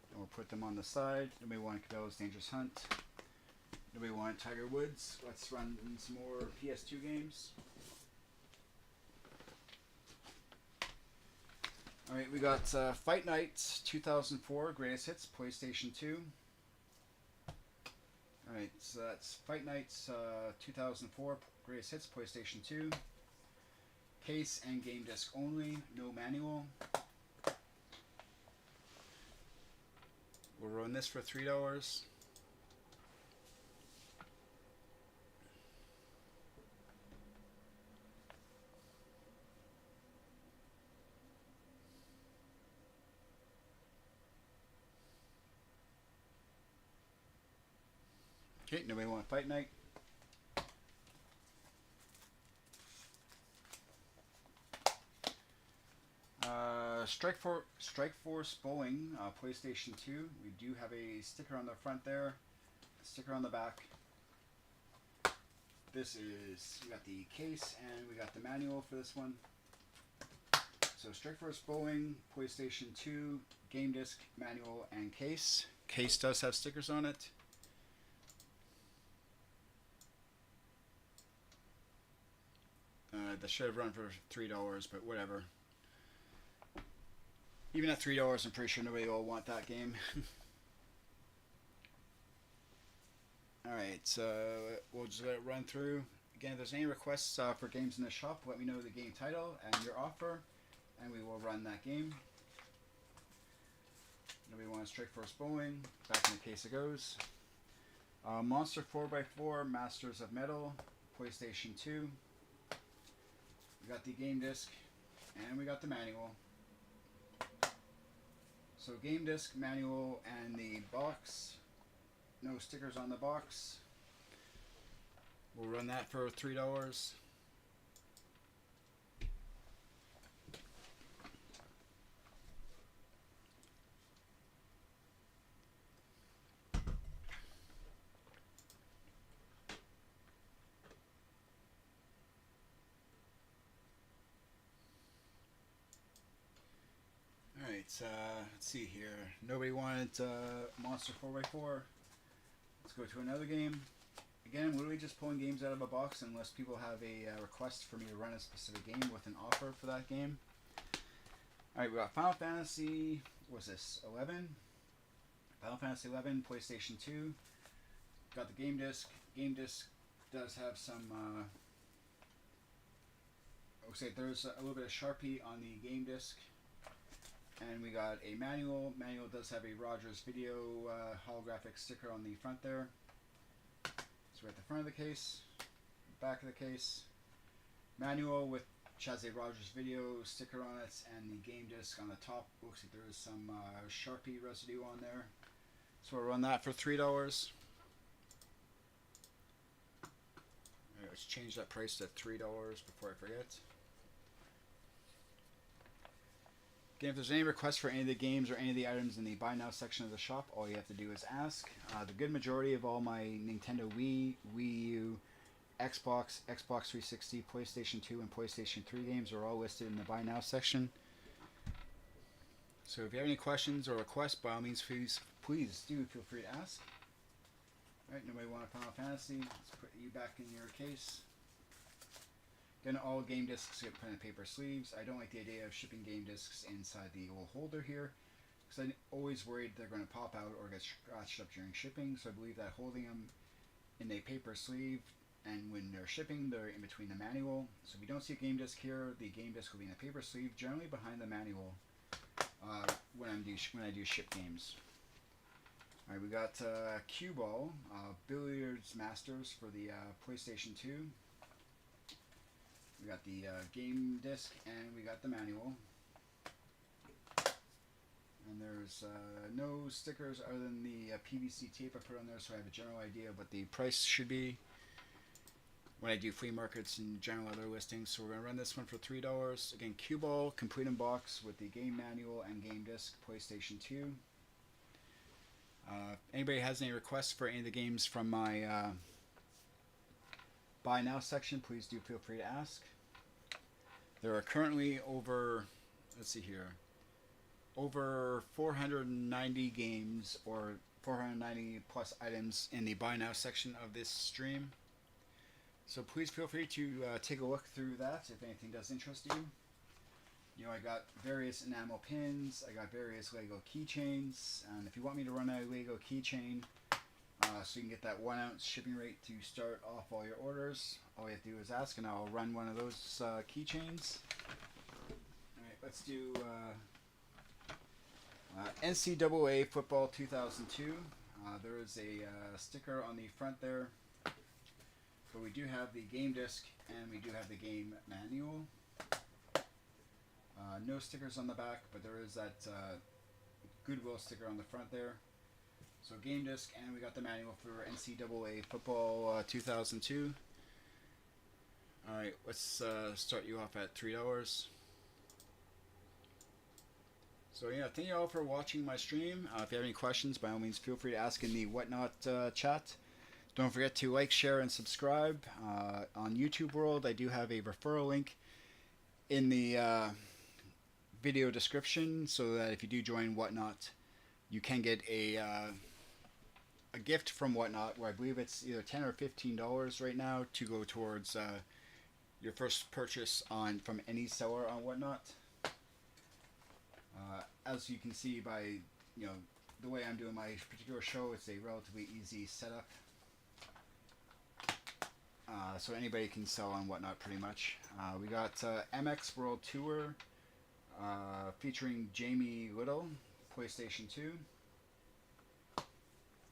And we'll put them on the side. Nobody wanted Cabela's Dangerous Hunt. Nobody wanted Tiger Woods. Let's run some more PS2 games. Alright, we got Fight Night 2004 Greatest Hits, PlayStation 2. Alright, so that's Fight Night 2004 Greatest Hits, PlayStation 2. Case and game disc only, no manual. We'll run this for $3. Okay, nobody want Fight Night? Strike Force Bowling, PlayStation 2. We do have a sticker on the front there, a sticker on the back. This is, we got the case and we got the manual for this one. So Strike Force Bowling, PlayStation 2, game disc, manual, and case. Case does have stickers on it. That should have run for $3, but whatever. Even at $3, I'm pretty sure nobody will want that game. Alright, so we'll just let it run through. Again, if there's any requests for games in the shop, let me know the game title and your offer, and we will run that game. Nobody wants Strike Force Bowling. Back in the case it goes. Monster 4x4 Masters of Metal, PlayStation 2. We got the game disc, and we got the manual. So game disc, manual, and the box. No stickers on the box. We'll run that for $3. Let's see here. Nobody wanted Monster 4x4. Let's go to another game. Again, I'm literally just pulling games out of a box unless people have a request for me to run a specific game with an offer for that game. Alright, we got Final Fantasy, what's this, 11? Final Fantasy 11, PlayStation 2. Got the game disc. Game disc does have some. I would say there's a little bit of Sharpie on the game disc. And we got a manual. Manual does have a Rogers Video holographic sticker on the front there. So we're at the front of the case, back of the case. Manual which has a Rogers Video sticker on it, and the game disc on the top. Looks like there is some Sharpie residue on there. So we'll run that for $3. Alright, let's change that price to $3 before I forget. Again, if there's any requests for any of the games or any of the items in the Buy Now section of the shop, all you have to do is ask. The good majority of all my Nintendo Wii, Wii U, Xbox, Xbox 360, PlayStation 2, and PlayStation 3 games are all listed in the Buy Now section. So if you have any questions or requests, by all means, please do feel free to ask. Alright, nobody want a Final Fantasy? Let's put you back in your case. Again, all game discs get put in paper sleeves. I don't like the idea of shipping game discs inside the old holder here, because I'm always worried they're going to pop out or get scratched up during shipping. So I believe that holding them in a paper sleeve, and when they're shipping, they're in between the manual. So if you don't see a game disc here, the game disc will be in a paper sleeve, generally behind the manual when I do ship games. Alright, we got Cue Ball, Billiards Masters for the PlayStation 2. We got the game disc, and we got the manual. And there's no stickers other than the PVC tape I put on there, so I have a general idea of what the price should be when I do flea markets and general other listings. So we're going to run this one for $3. Again, Cue Ball, complete in box with the game manual and game disc, PlayStation 2. Anybody has any requests for any of the games from my Buy Now section, please do feel free to ask. There are currently over 490 games or 490 plus items in the Buy Now section of this stream. So please feel free to take a look through that if anything does interest you. You know, I got various enamel pins, I got various Lego keychains, and if you want me to run a Lego keychain so you can get that 1 ounce shipping rate to start off all your orders, all you have to do is ask and I'll run one of those keychains. Alright, let's do NCAA Football 2002. There is a sticker on the front there, but we do have the game disc and we do have the game manual. No stickers on the back, but there is that Goodwill sticker on the front there. So game disc, and we got the manual for NCAA Football 2002. Alright, let's start you off at $3. So yeah, thank you all for watching my stream. If you have any questions, by all means feel free to ask in the Whatnot chat. Don't forget to like, share, and subscribe. On YouTube World, I do have a referral link in the video description, so that if you do join Whatnot, you can get a gift from Whatnot, where I believe it's either $10 or $15 right now to go towards your first purchase from any seller on Whatnot. As you can see by the way I'm doing my particular show, it's a relatively easy setup. So anybody can sell on Whatnot pretty much. We got MX World Tour featuring Jamie Little, PlayStation 2.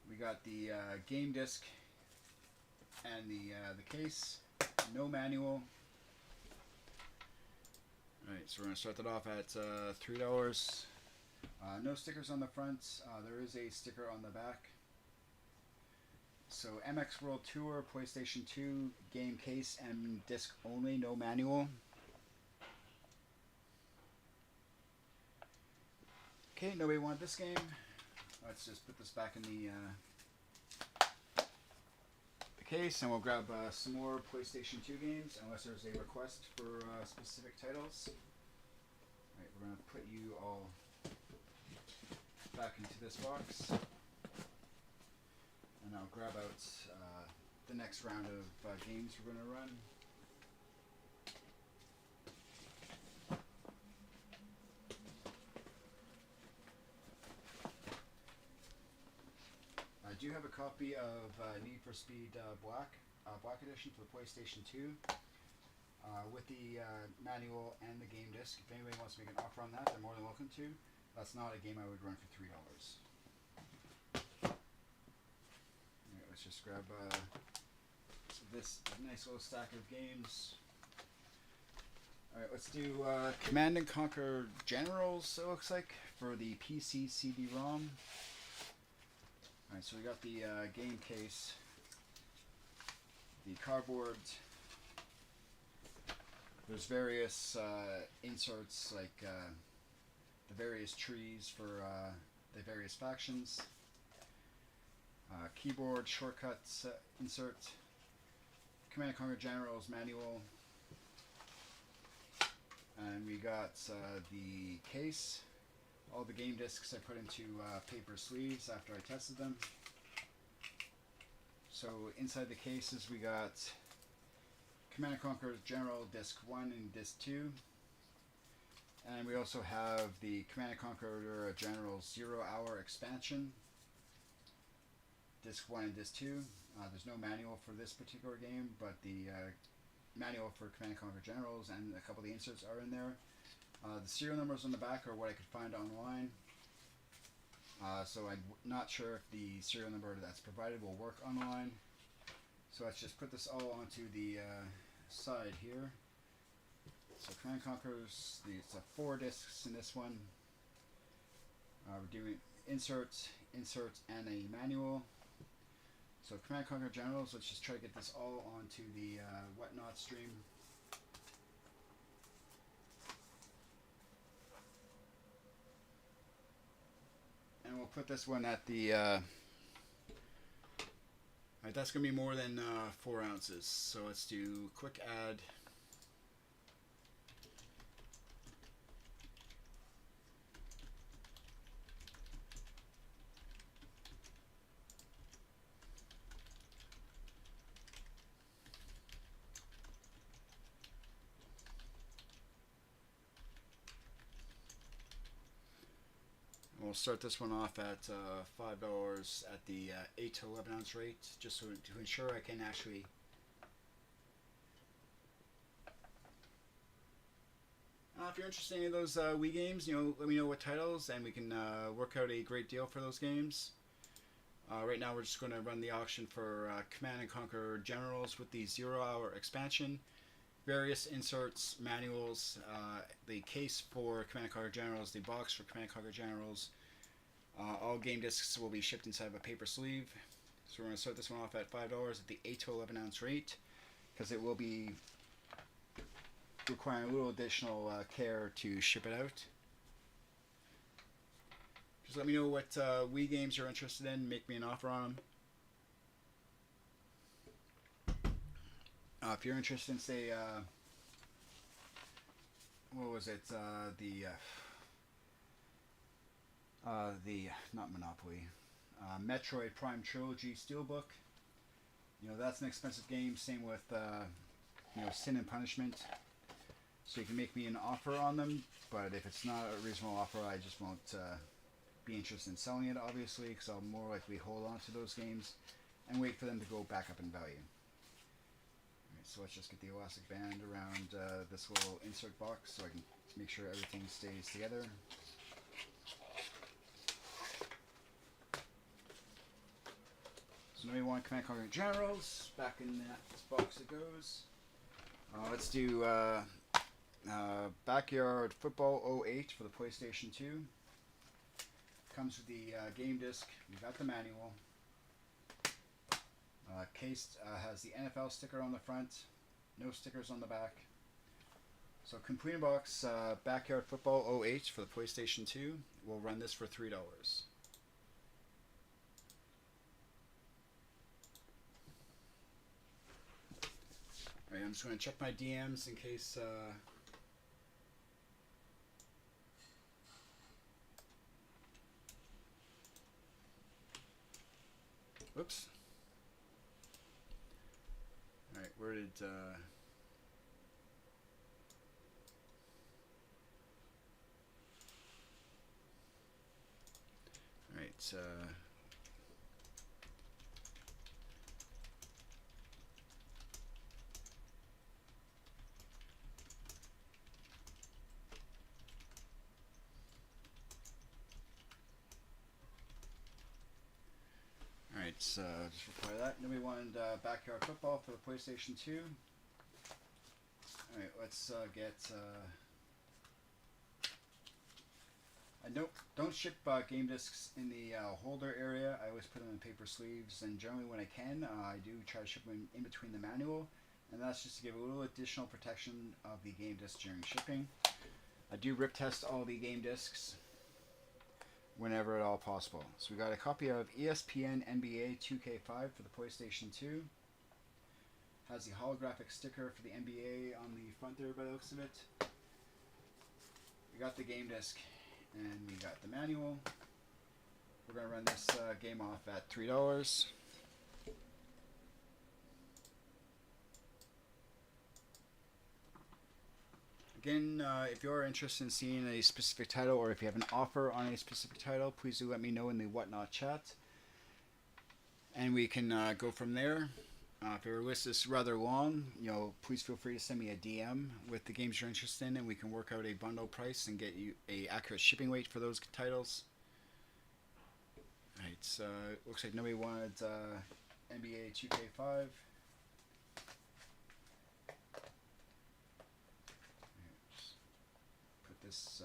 We got the game disc and the case. No manual. Alright, so we're going to start that off at $3. No stickers on the front. There is a sticker on the back. So MX World Tour, PlayStation 2, game case and disc only, no manual. Okay, nobody want this game. Let's just put this back in the case, and we'll grab some more PlayStation 2 games, unless there's a request for specific titles. Alright, we're going to put you all back into this box. And I'll grab out the next round of games we're going to run. do have a copy of Need for Speed Black Edition for the PlayStation 2 with the manual and the game disc. If anybody wants to make an offer on that, they're more than welcome to. That's not a game I would run for $3. Alright, let's just grab this nice little stack of games. Alright, let's do Command and Conquer Generals, it looks like, for the PC CD-ROM. Alright, so we got the game case, the cardboard. There's various inserts, like the various trees for the various factions. Keyboard shortcuts insert. Command & Conquer Generals manual. And we got the case. All the game discs I put into paper sleeves after I tested them. So inside the cases we got Command & Conquer General Disc 1 and Disc 2. And we also have the Command & Conquer General 0 Hour Expansion. Disc 1 and Disc 2. There's no manual for this particular game, but the manual for Command & Conquer Generals and a couple of the inserts are in there. The serial numbers on the back are what I could find online. So I'm not sure if the serial number that's provided will work online. So let's just put this all onto the side here. So Command & Conquer's, it's 4 discs in this one. We're doing inserts, and a manual. So Command & Conquer Generals, let's just try to get this all onto the Whatnot stream. And we'll put this one at the... Alright, that's going to be more than 4 ounces. So let's do quick add. We'll start this one off at $5 at the 8 to 11 ounce rate, just so to ensure I can actually if you're interested in any of those Wii games, let me know what titles, and we can work out a great deal for those games. Right now we're just going to run the auction for Command & Conquer Generals with the 0 Hour Expansion. Various inserts, manuals, the case for Command & Conquer Generals, the box for Command & Conquer Generals. All game discs will be shipped inside of a paper sleeve. So we're going to start this one off at $5 at the 8 to 11 ounce rate, because it will be requiring a little additional care to ship it out. Just let me know what Wii games you're interested in. Make me an offer on them. If you're interested in, say, what was it? Not Monopoly, Metroid Prime Trilogy Steelbook. That's an expensive game. Same with, Sin and Punishment. So you can make me an offer on them, but if it's not a reasonable offer, I just won't be interested in selling it, obviously, because I'll more likely hold on to those games and wait for them to go back up in value. So let's just get the elastic band around this little insert box so I can make sure everything stays together. So now we want Command & Conquer Generals. Back in this box it goes. Let's do Backyard Football 08 for the PlayStation 2. Comes with the game disc. We've got the manual. Case has the NFL sticker on the front, no stickers on the back. So complete in box, Backyard Football 08 for the PlayStation 2. We'll run this for $3. Alright, I'm just going to check my DMs in case... Whoops. Alright, where did... Alright, Let's just reply to that. Nobody wanted backyard football for the PlayStation 2. Alright, let's get... don't ship game discs in the holder area. I always put them in paper sleeves, and generally when I can, I do try to ship them in between the manual, and that's just to give a little additional protection of the game disc during shipping. I do rip test all the game discs whenever at all possible. So we got a copy of ESPN NBA 2K5 for the PlayStation 2. Has the holographic sticker for the NBA on the front there by the looks of it. We got the game disc and we got the manual. We're going to run this game off at $3. Again, if you're interested in seeing a specific title, or if you have an offer on a specific title, please do let me know in the Whatnot chat, and we can go from there. If your list is rather long, please feel free to send me a DM with the games you're interested in, and we can work out a bundle price and get you a accurate shipping weight for those titles. Alright, so it looks like nobody wanted NBA 2K5. Put this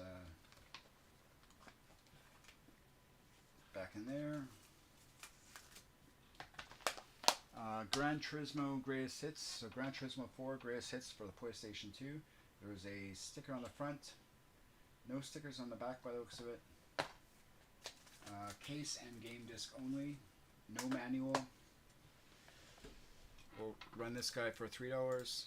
back in there. Gran Turismo Greatest Hits. So Gran Turismo 4 Greatest Hits for the PlayStation 2. There was a sticker on the front. No stickers on the back by the looks of it. Case and game disc only. No manual. We'll run this guy for $3.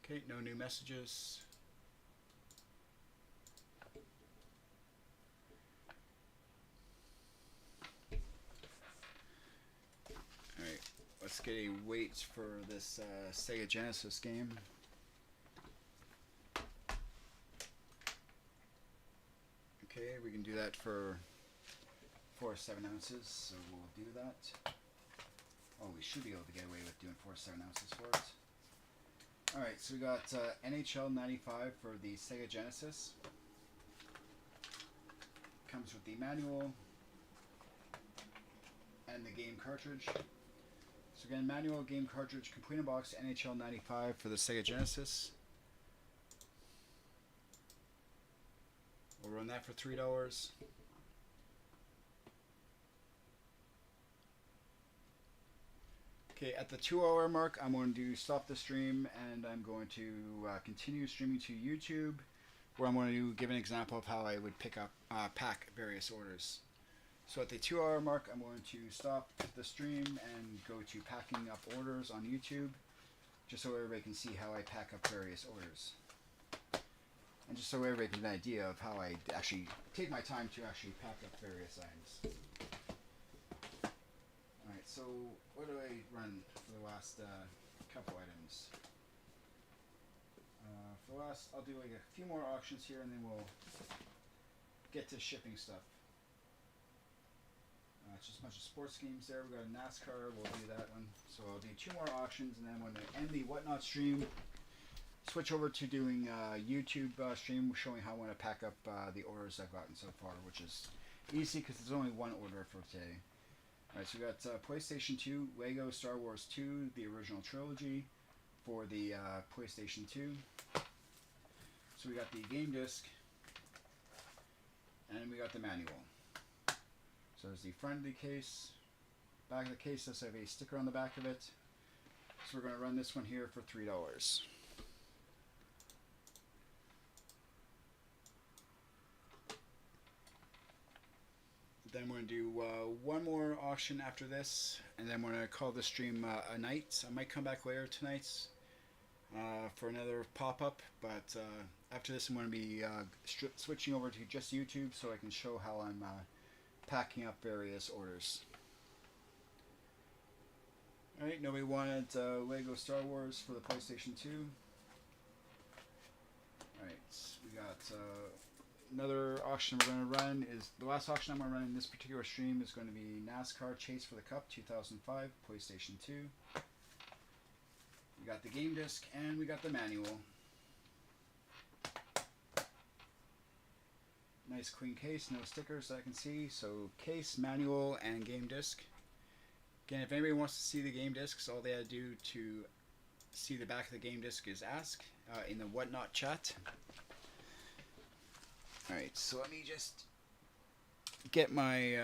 Okay, no new messages. Alright, let's get a weight for this Sega Genesis game. Okay, we can do that for 4 7 ounces, so we'll do that. Oh, we should be able to get away with doing 4 7 ounces for it. Alright, so we got NHL 95 for the Sega Genesis. Comes with the manual and the game cartridge. So again, manual, game cartridge, complete in box, NHL 95 for the Sega Genesis. We'll run that for $3. Okay, at the 2-hour mark, I'm going to stop the stream and I'm going to continue streaming to YouTube, where I'm going to give an example of how I would pack various orders. So at the 2-hour mark, I'm going to stop the stream and go to packing up orders on YouTube, just so everybody can see how I pack up various orders. And just so everybody can get an idea of how I actually take my time to actually pack up various items. Alright, so what do I run for the last couple items? For the last, I'll do like a few more auctions here and then we'll get to shipping stuff. It's just a bunch of sports games there. We've got a NASCAR, we'll do that one. So I'll do 2 more auctions, and then when I end the Whatnot stream, switch over to doing YouTube stream, showing how I want to pack up the orders I've gotten so far, which is easy because there's only one order for today. Alright, so we got PlayStation 2, Lego Star Wars 2, the original trilogy for the PlayStation 2. So we got the game disc, and we got the manual. So there's the front of the case. Back of the case does have a sticker on the back of it. So we're going to run this one here for $3. Then we're going to do one more auction after this, and then we're going to call the stream a night. I might come back later tonight for another pop-up, but after this I'm going to be switching over to just YouTube so I can show how I'm packing up various orders. Alright, nobody wanted Lego Star Wars for the PlayStation 2. Alright, we got another auction we're going to run. Is the last auction I'm going to run in this particular stream is going to be NASCAR Chase for the Cup 2005, PlayStation 2. We got the game disc and we got the manual. Nice clean case, no stickers that I can see. So case, manual, and game disc. Again, if anybody wants to see the game discs, all they had to do to see the back of the game disc is ask in the Whatnot chat. Alright, so let me just get my...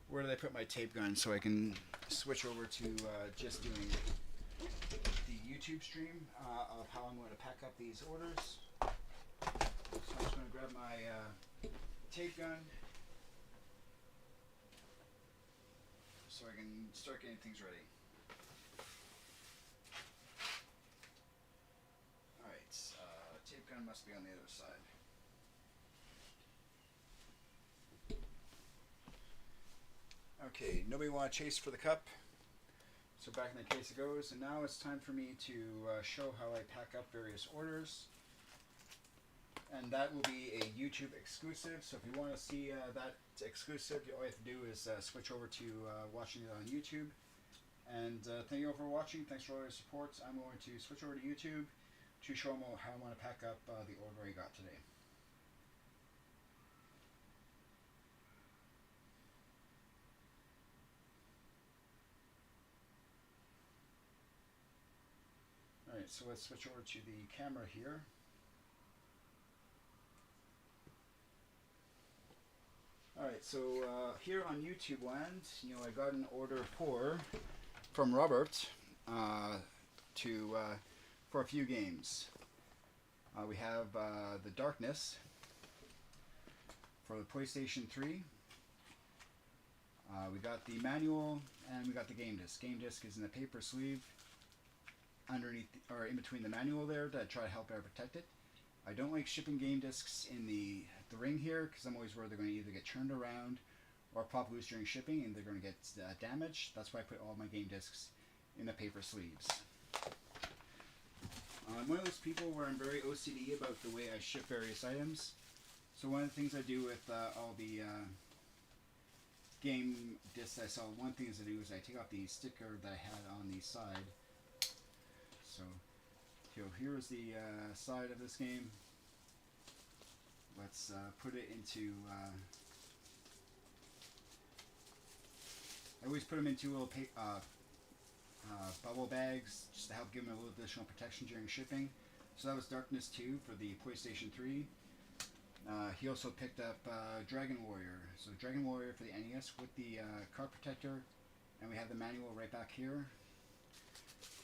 where did I put my tape gun so I can switch over to just doing the YouTube stream of how I'm going to pack up these orders. So I'm just going to grab my tape gun so I can start getting things ready. Alright, tape gun must be on the other side. Okay, nobody want to chase for the cup. So back in the case it goes, and now it's time for me to show how I pack up various orders. And that will be a YouTube exclusive, so if you want to see that exclusive, all you have to do is switch over to watching it on YouTube. And thank you all for watching, thanks for all your support. I'm going to switch over to YouTube to show them how I want to pack up the order I got today. Alright, so let's switch over to the camera here. Alright, so here on YouTube land, I got an order from Robert for a few games. We have The Darkness for the PlayStation 3. We got the manual and we got the game disc. Game disc is in the paper sleeve underneath or in between the manual there to try to help protect it. I don't like shipping game discs in the ring here because I'm always worried they're going to either get turned around or pop loose during shipping and they're going to get damaged. That's why I put all my game discs in the paper sleeves. I'm one of those people where I'm very OCD about the way I ship various items. So one of the things I do with all the game discs I sell, one thing I do is I take off the sticker that I had on the side. So here's the side of this game. Let's put it into... I always put them into little bubble bags just to help give them a little additional protection during shipping. So that was Darkness 2 for the PlayStation 3. He also picked up Dragon Warrior. So Dragon Warrior for the NES with the card protector. And we have the manual right back here.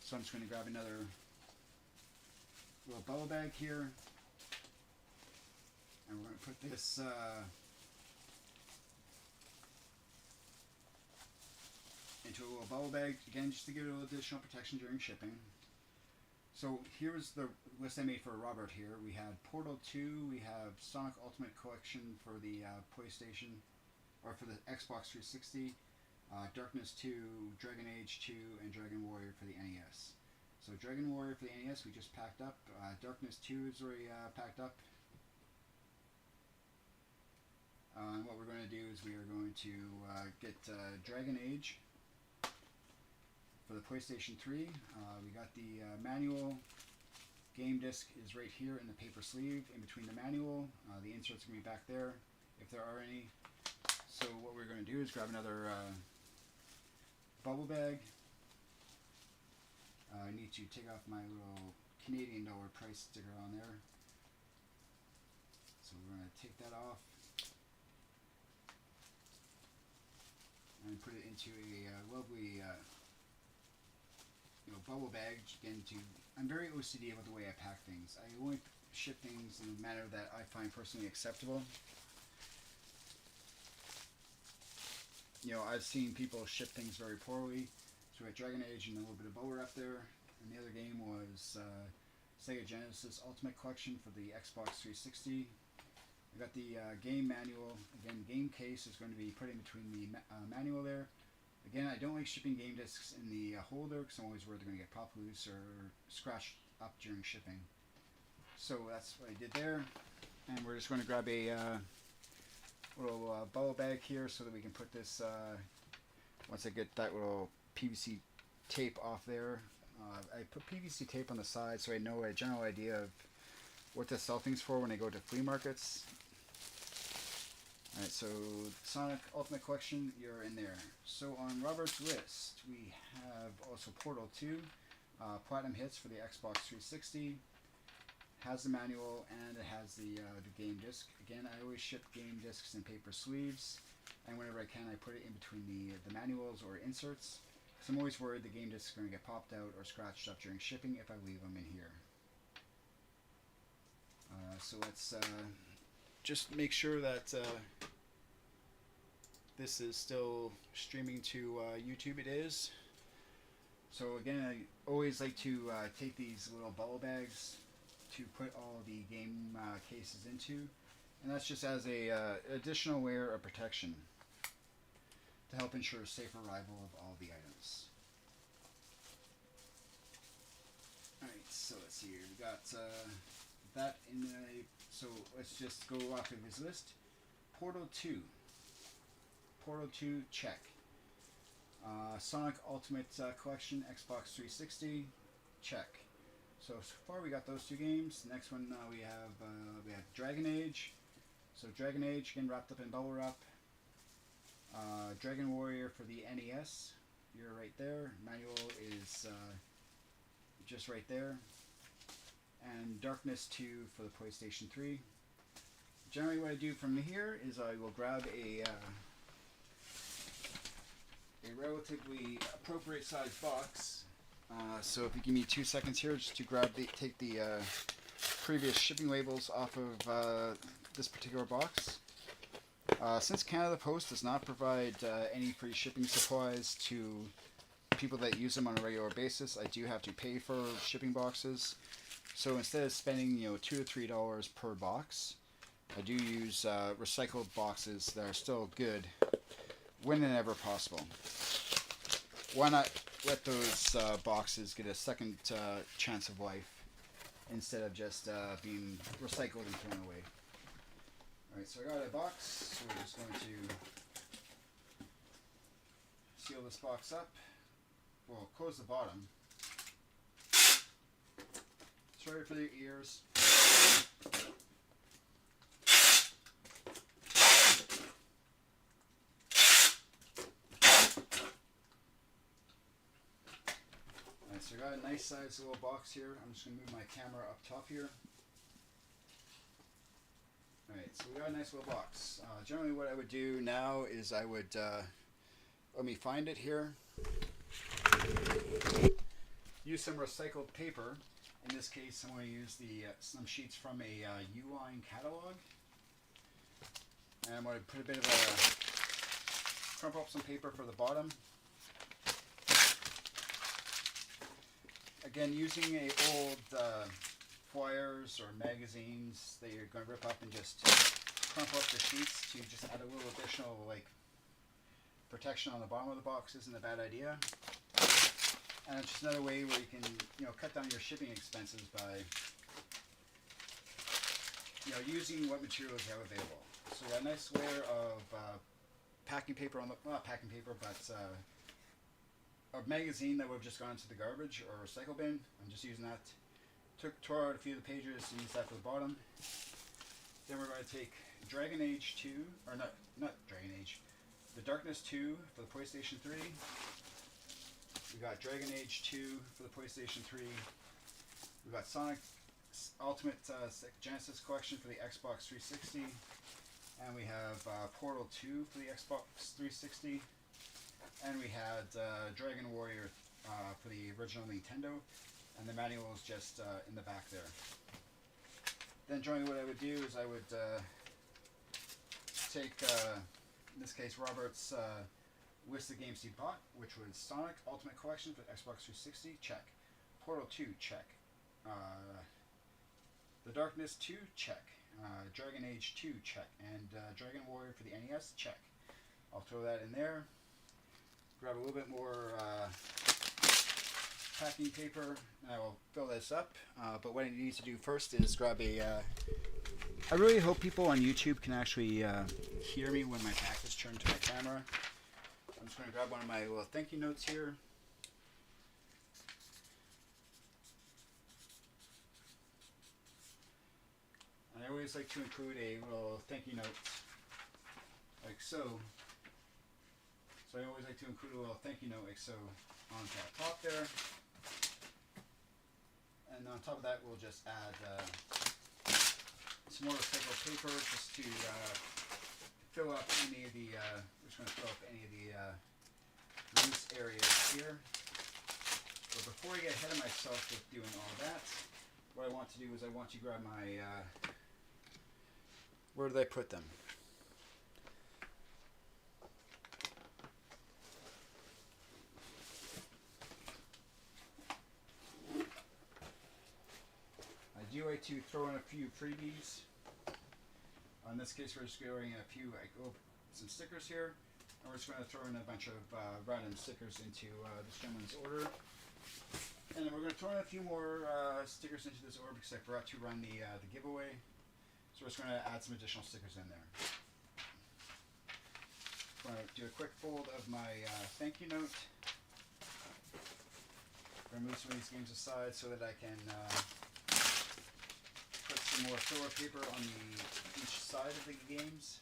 So I'm just going to grab another little bubble bag here. And we're going to put this into a little bubble bag, again, just to give it a little additional protection during shipping. So here's the list I made for Robert here. We had Portal 2, we have Sonic Ultimate Collection for the PlayStation, or for the Xbox 360, Darkness 2, Dragon Age 2, and Dragon Warrior for the NES. So Dragon Warrior for the NES we just packed up. Darkness 2 is already packed up. And what we're going to do is we are going to get Dragon Age for the PlayStation 3. We got the manual. Game disc is right here in the paper sleeve in between the manual. The insert's going to be back there if there are any. So what we're going to do is grab another bubble bag. I need to take off my little Canadian dollar price sticker on there. So we're going to take that off and put it into a lovely bubble bag. Again, I'm very OCD about the way I pack things. I only ship things in a manner that I find personally acceptable. I've seen people ship things very poorly. So we got Dragon Age and a little bit of bubble wrap there. And the other game was Sega Genesis Ultimate Collection for the Xbox 360. We got the game manual. Again, game case is going to be put in between the manual there. Again, I don't like shipping game discs in the holder because I'm always worried they're going to get popped loose or scratched up during shipping. So that's what I did there. And we're just going to grab a little bubble bag here so that we can put this, once I get that little PVC tape off there. I put PVC tape on the side so I know a general idea of what to sell things for when I go to flea markets. Alright, so Sonic Ultimate Collection, you're in there. So on Robert's list, we have also Portal 2, Platinum Hits for the Xbox 360, has the manual, and it has the game disc. Again, I always ship game discs in paper sleeves, and whenever I can, I put it in between the manuals or inserts, because I'm always worried the game disc is going to get popped out or scratched up during shipping if I leave them in here. So let's just make sure that this is still streaming to YouTube. It is. So again, I always like to take these little bubble bags to put all the game cases into, and that's just as a additional layer of protection to help ensure safe arrival of all the items. Alright, so let's see here. We got that in the... So let's just go off of his list. Portal 2. Portal 2, check. Sonic Ultimate Collection, Xbox 360, check. So far we got those two games. Next one we have Dragon Age. So Dragon Age, again wrapped up in bubble wrap. Dragon Warrior for the NES. You're right there. Manual is just right there. And Darkness 2 for the PlayStation 3. Generally what I do from here is I will grab a relatively appropriate sized box. So if you give me 2 seconds here just to take the previous shipping labels off of this particular box. Since Canada Post does not provide any free shipping supplies to people that use them on a regular basis, I do have to pay for shipping boxes. So instead of spending $2 to $3 per box, I do use recycled boxes that are still good when and ever possible. Why not let those boxes get a second chance of life instead of just being recycled and thrown away? Alright, so I got a box, so we're just going to seal this box up. Well, close the bottom. Sorry for the ears. Alright, so I got a nice sized little box here. I'm just going to move my camera up top here. Alright, so we got a nice little box. Generally what I would do now is I would, let me find it here, use some recycled paper. In this case I'm going to use some sheets from a Uline catalog. And I'm going to put a bit of a, crumple up some paper for the bottom. Again, using a old flyers or magazines that you're going to rip up and just crumple up the sheets to just add a little additional protection on the bottom of the box isn't a bad idea. And it's just another way where you can cut down your shipping expenses by using what materials you have available. So we got a nice layer of packing paper on the not packing paper, but a magazine that would have just gone into the garbage or recycle bin. I'm just using that. Tore out a few of the pages and used that for the bottom. Then we're going to take Dragon Age 2, or not Dragon Age, the Darkness 2 for the PlayStation 3. We got Dragon Age 2 for the PlayStation 3. We got Sonic Ultimate Genesis Collection for the Xbox 360. And we have Portal 2 for the Xbox 360. And we had Dragon Warrior for the original Nintendo. And the manual is just in the back there. Then generally what I would do is I would take, in this case, Robert's list of games he bought, which was Sonic Ultimate Collection for Xbox 360, check. Portal 2, check. The Darkness 2, check. Dragon Age 2, check. And Dragon Warrior for the NES, check. I'll throw that in there. Grab a little bit more packing paper, and I will fill this up. But what I need to do first is grab a... I really hope people on YouTube can actually hear me when my back is turned to my camera. I'm just going to grab one of my little thank you notes here. And I always like to include a little thank you note XO. So I always like to include a little thank you note XO on top there. And on top of that, we'll just add some more recycled paper just to fill up any of the, we're just going to fill up any of the loose areas here. But before I get ahead of myself with doing all that, what I want to do is I want to grab my, where did I put them? I do like to throw in a few freebies. In this case, we're just throwing in a few, some stickers here. And we're just going to throw in a bunch of random stickers into this gentleman's order. And then we're going to throw in a few more stickers into this order because I forgot to run the giveaway. So we're just going to add some additional stickers in there. I'm going to do a quick fold of my thank you note. I'm going to move some of these games aside so that I can put some more filler paper on each side of the games.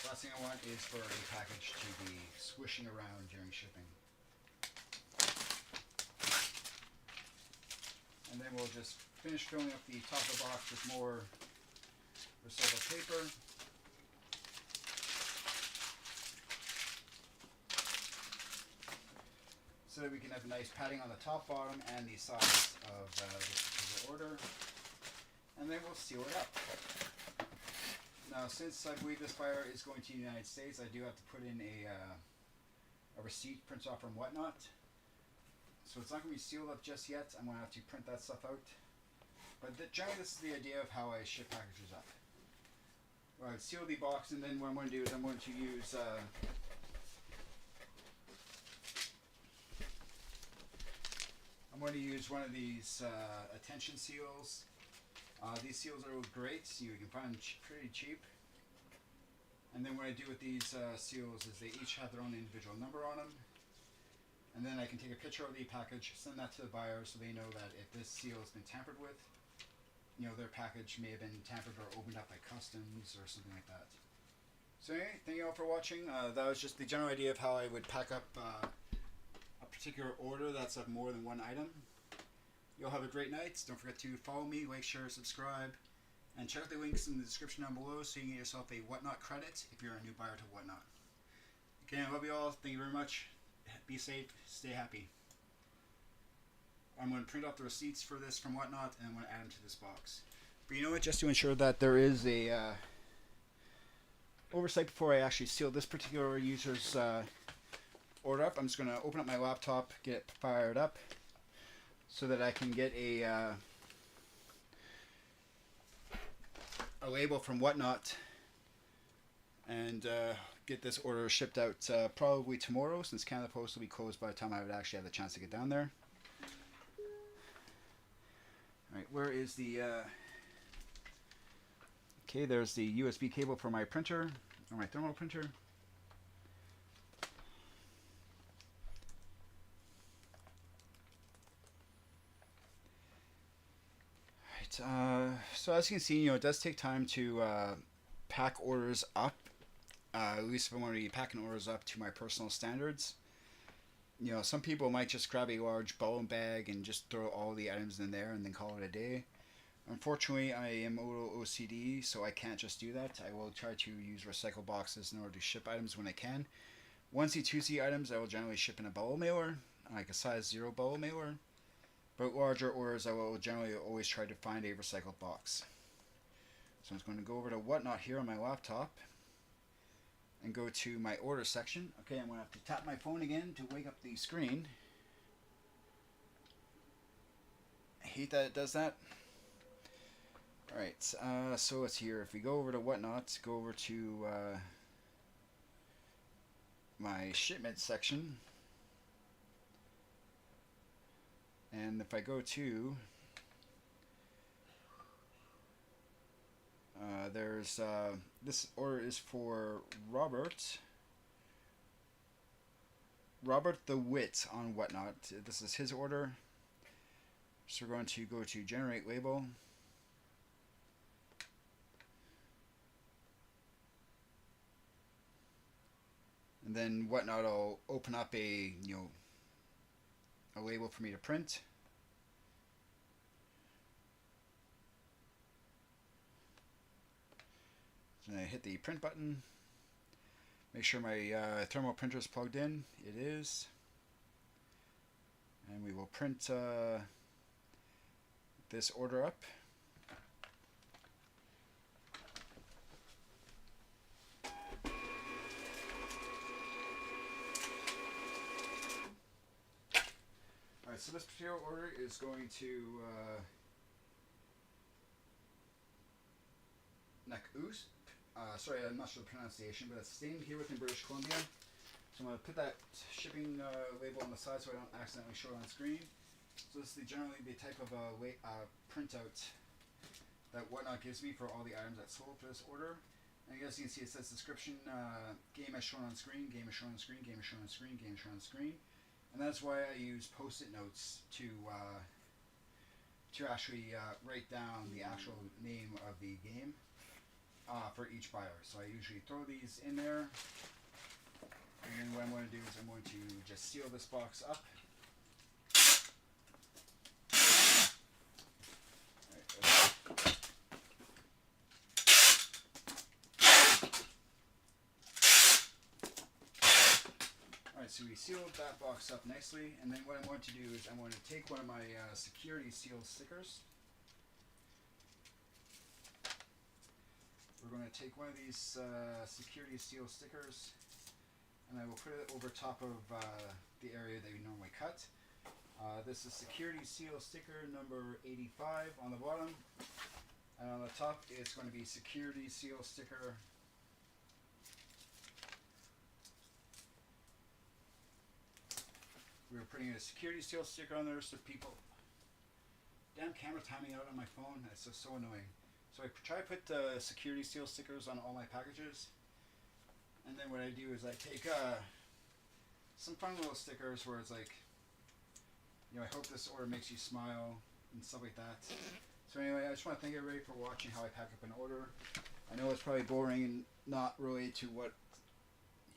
Last thing I want is for a package to be swishing around during shipping. And then we'll just finish filling up the top of the box with more recycled paper. So that we can have a nice padding on the top, bottom, and the sides of this particular order. And then we'll seal it up. Now, since I believe this buyer is going to the United States, I do have to put in a receipt printed off from Whatnot. So it's not going to be sealed up just yet. I'm going to have to print that stuff out. But generally, this is the idea of how I ship packages up. Well, I would seal the box, and then what I'm going to do is I'm going to use one of these attention seals. These seals are great. You can find them pretty cheap. And then what I do with these seals is they each have their own individual number on them. And then I can take a picture of the package, send that to the buyer so they know that if this seal has been tampered with, you know, their package may have been tampered or opened up by customs or something like that. So anyway, thank you all for watching. That was just the general idea of how I would pack up a particular order that's of more than one item. You'll have a great night. Don't forget to follow me, like, share, subscribe, and check out the links in the description down below so you can get yourself a Whatnot credit if you're a new buyer to Whatnot. Again, I love you all. Thank you very much. Be safe. Stay happy. I'm going to print out the receipts for this from Whatnot, and I'm going to add them to this box. But you know what? Just to ensure that there is a oversight before I actually seal this particular user's order up, I'm just going to open up my laptop, get it fired up, so that I can get a label from Whatnot and get this order shipped out probably tomorrow, since Canada Post will be closed by the time I would actually have the chance to get down there. Alright, where is the... Okay, there's the USB cable for my printer, or my thermal printer. So as you can see, you know, it does take time to pack orders up, at least if I want to be packing orders up to my personal standards. You know, some people might just grab a large bubble bag and just throw all the items in there and then call it a day. Unfortunately, I am a little OCD, so I can't just do that. I will try to use recycle boxes in order to ship items when I can. 1C, 2C items I will generally ship in a bubble mailer, like a size 0 bubble mailer. But larger orders, I will generally always try to find a recycled box. So I'm just going to go over to Whatnot here on my laptop and go to my order section. Okay, I'm going to have to tap my phone again to wake up the screen. I hate that it does that. Alright, so let's here. If we go over to Whatnot, go over to my shipment section. And if I go to, there's, this order is for Robert the Wit on Whatnot. This is his order. So we're going to go to Generate Label. And then Whatnot will open up a a label for me to print. So I hit the print button. Make sure my thermal printer is plugged in. It is. And we will print this order up. Alright, so this particular order is going to Nakus. Sorry, I'm not sure the pronunciation, but it's staying here within British Columbia. So I'm going to put that shipping label on the side so I don't accidentally show it on screen. So this is generally the type of printout that Whatnot gives me for all the items that's sold for this order. And as you can see, it says description, game as shown on screen, game as shown on screen, game as shown on screen, game as shown on screen. And that's why I use post-it notes to actually write down the actual name of the game. For each buyer. So I usually throw these in there, and then what I'm going to do is I'm going to just seal this box up. Alright, so we sealed that box up nicely, and then what I'm going to do is I'm going to take one of my security seal stickers. We're going to take one of these security seal stickers, and I will put it over top of the area that we normally cut. This is security seal sticker number 85 on the bottom, and on the top it's going to be security seal sticker we're putting a security seal sticker on there so people... Damn camera timing out on my phone, that's just so annoying. So I try to put security seal stickers on all my packages, and then what I do is I take some fun little stickers where it's like, I hope this order makes you smile and stuff like that. So anyway, I just want to thank everybody for watching how I pack up an order. I know it's probably boring and not related to what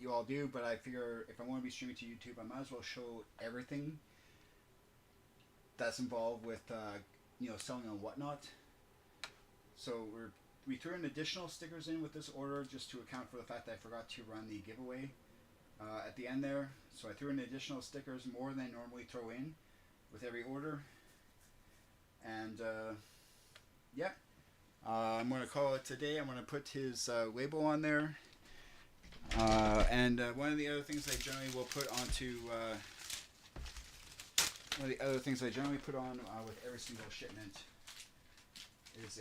you all do, but I figure if I want to be streaming to YouTube, I might as well show everything that's involved with selling on Whatnot. So we threw in additional stickers in with this order just to account for the fact that I forgot to run the giveaway at the end there. So I threw in additional stickers, more than I normally throw in with every order. And yeah, I'm going to call it today. I'm going to put his label on there. And one of the other things I generally will put onto one of the other things I generally put on with every single shipment is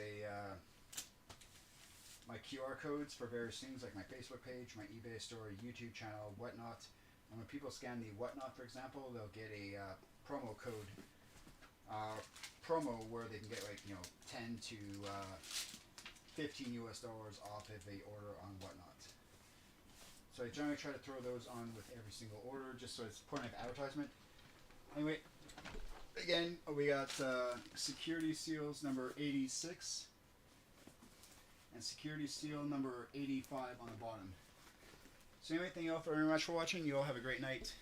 my QR codes for various things like my Facebook page, my eBay store, YouTube channel, Whatnot. And when people scan the Whatnot, for example, they'll get a promo code promo where they can get 10 to $15 off if they order on Whatnot. So I generally try to throw those on with every single order just so it's a point of advertisement. Anyway, again, we got security seals number 86 and security seal number 85 on the bottom. So anyway, thank you all very much for watching. You all have a great night.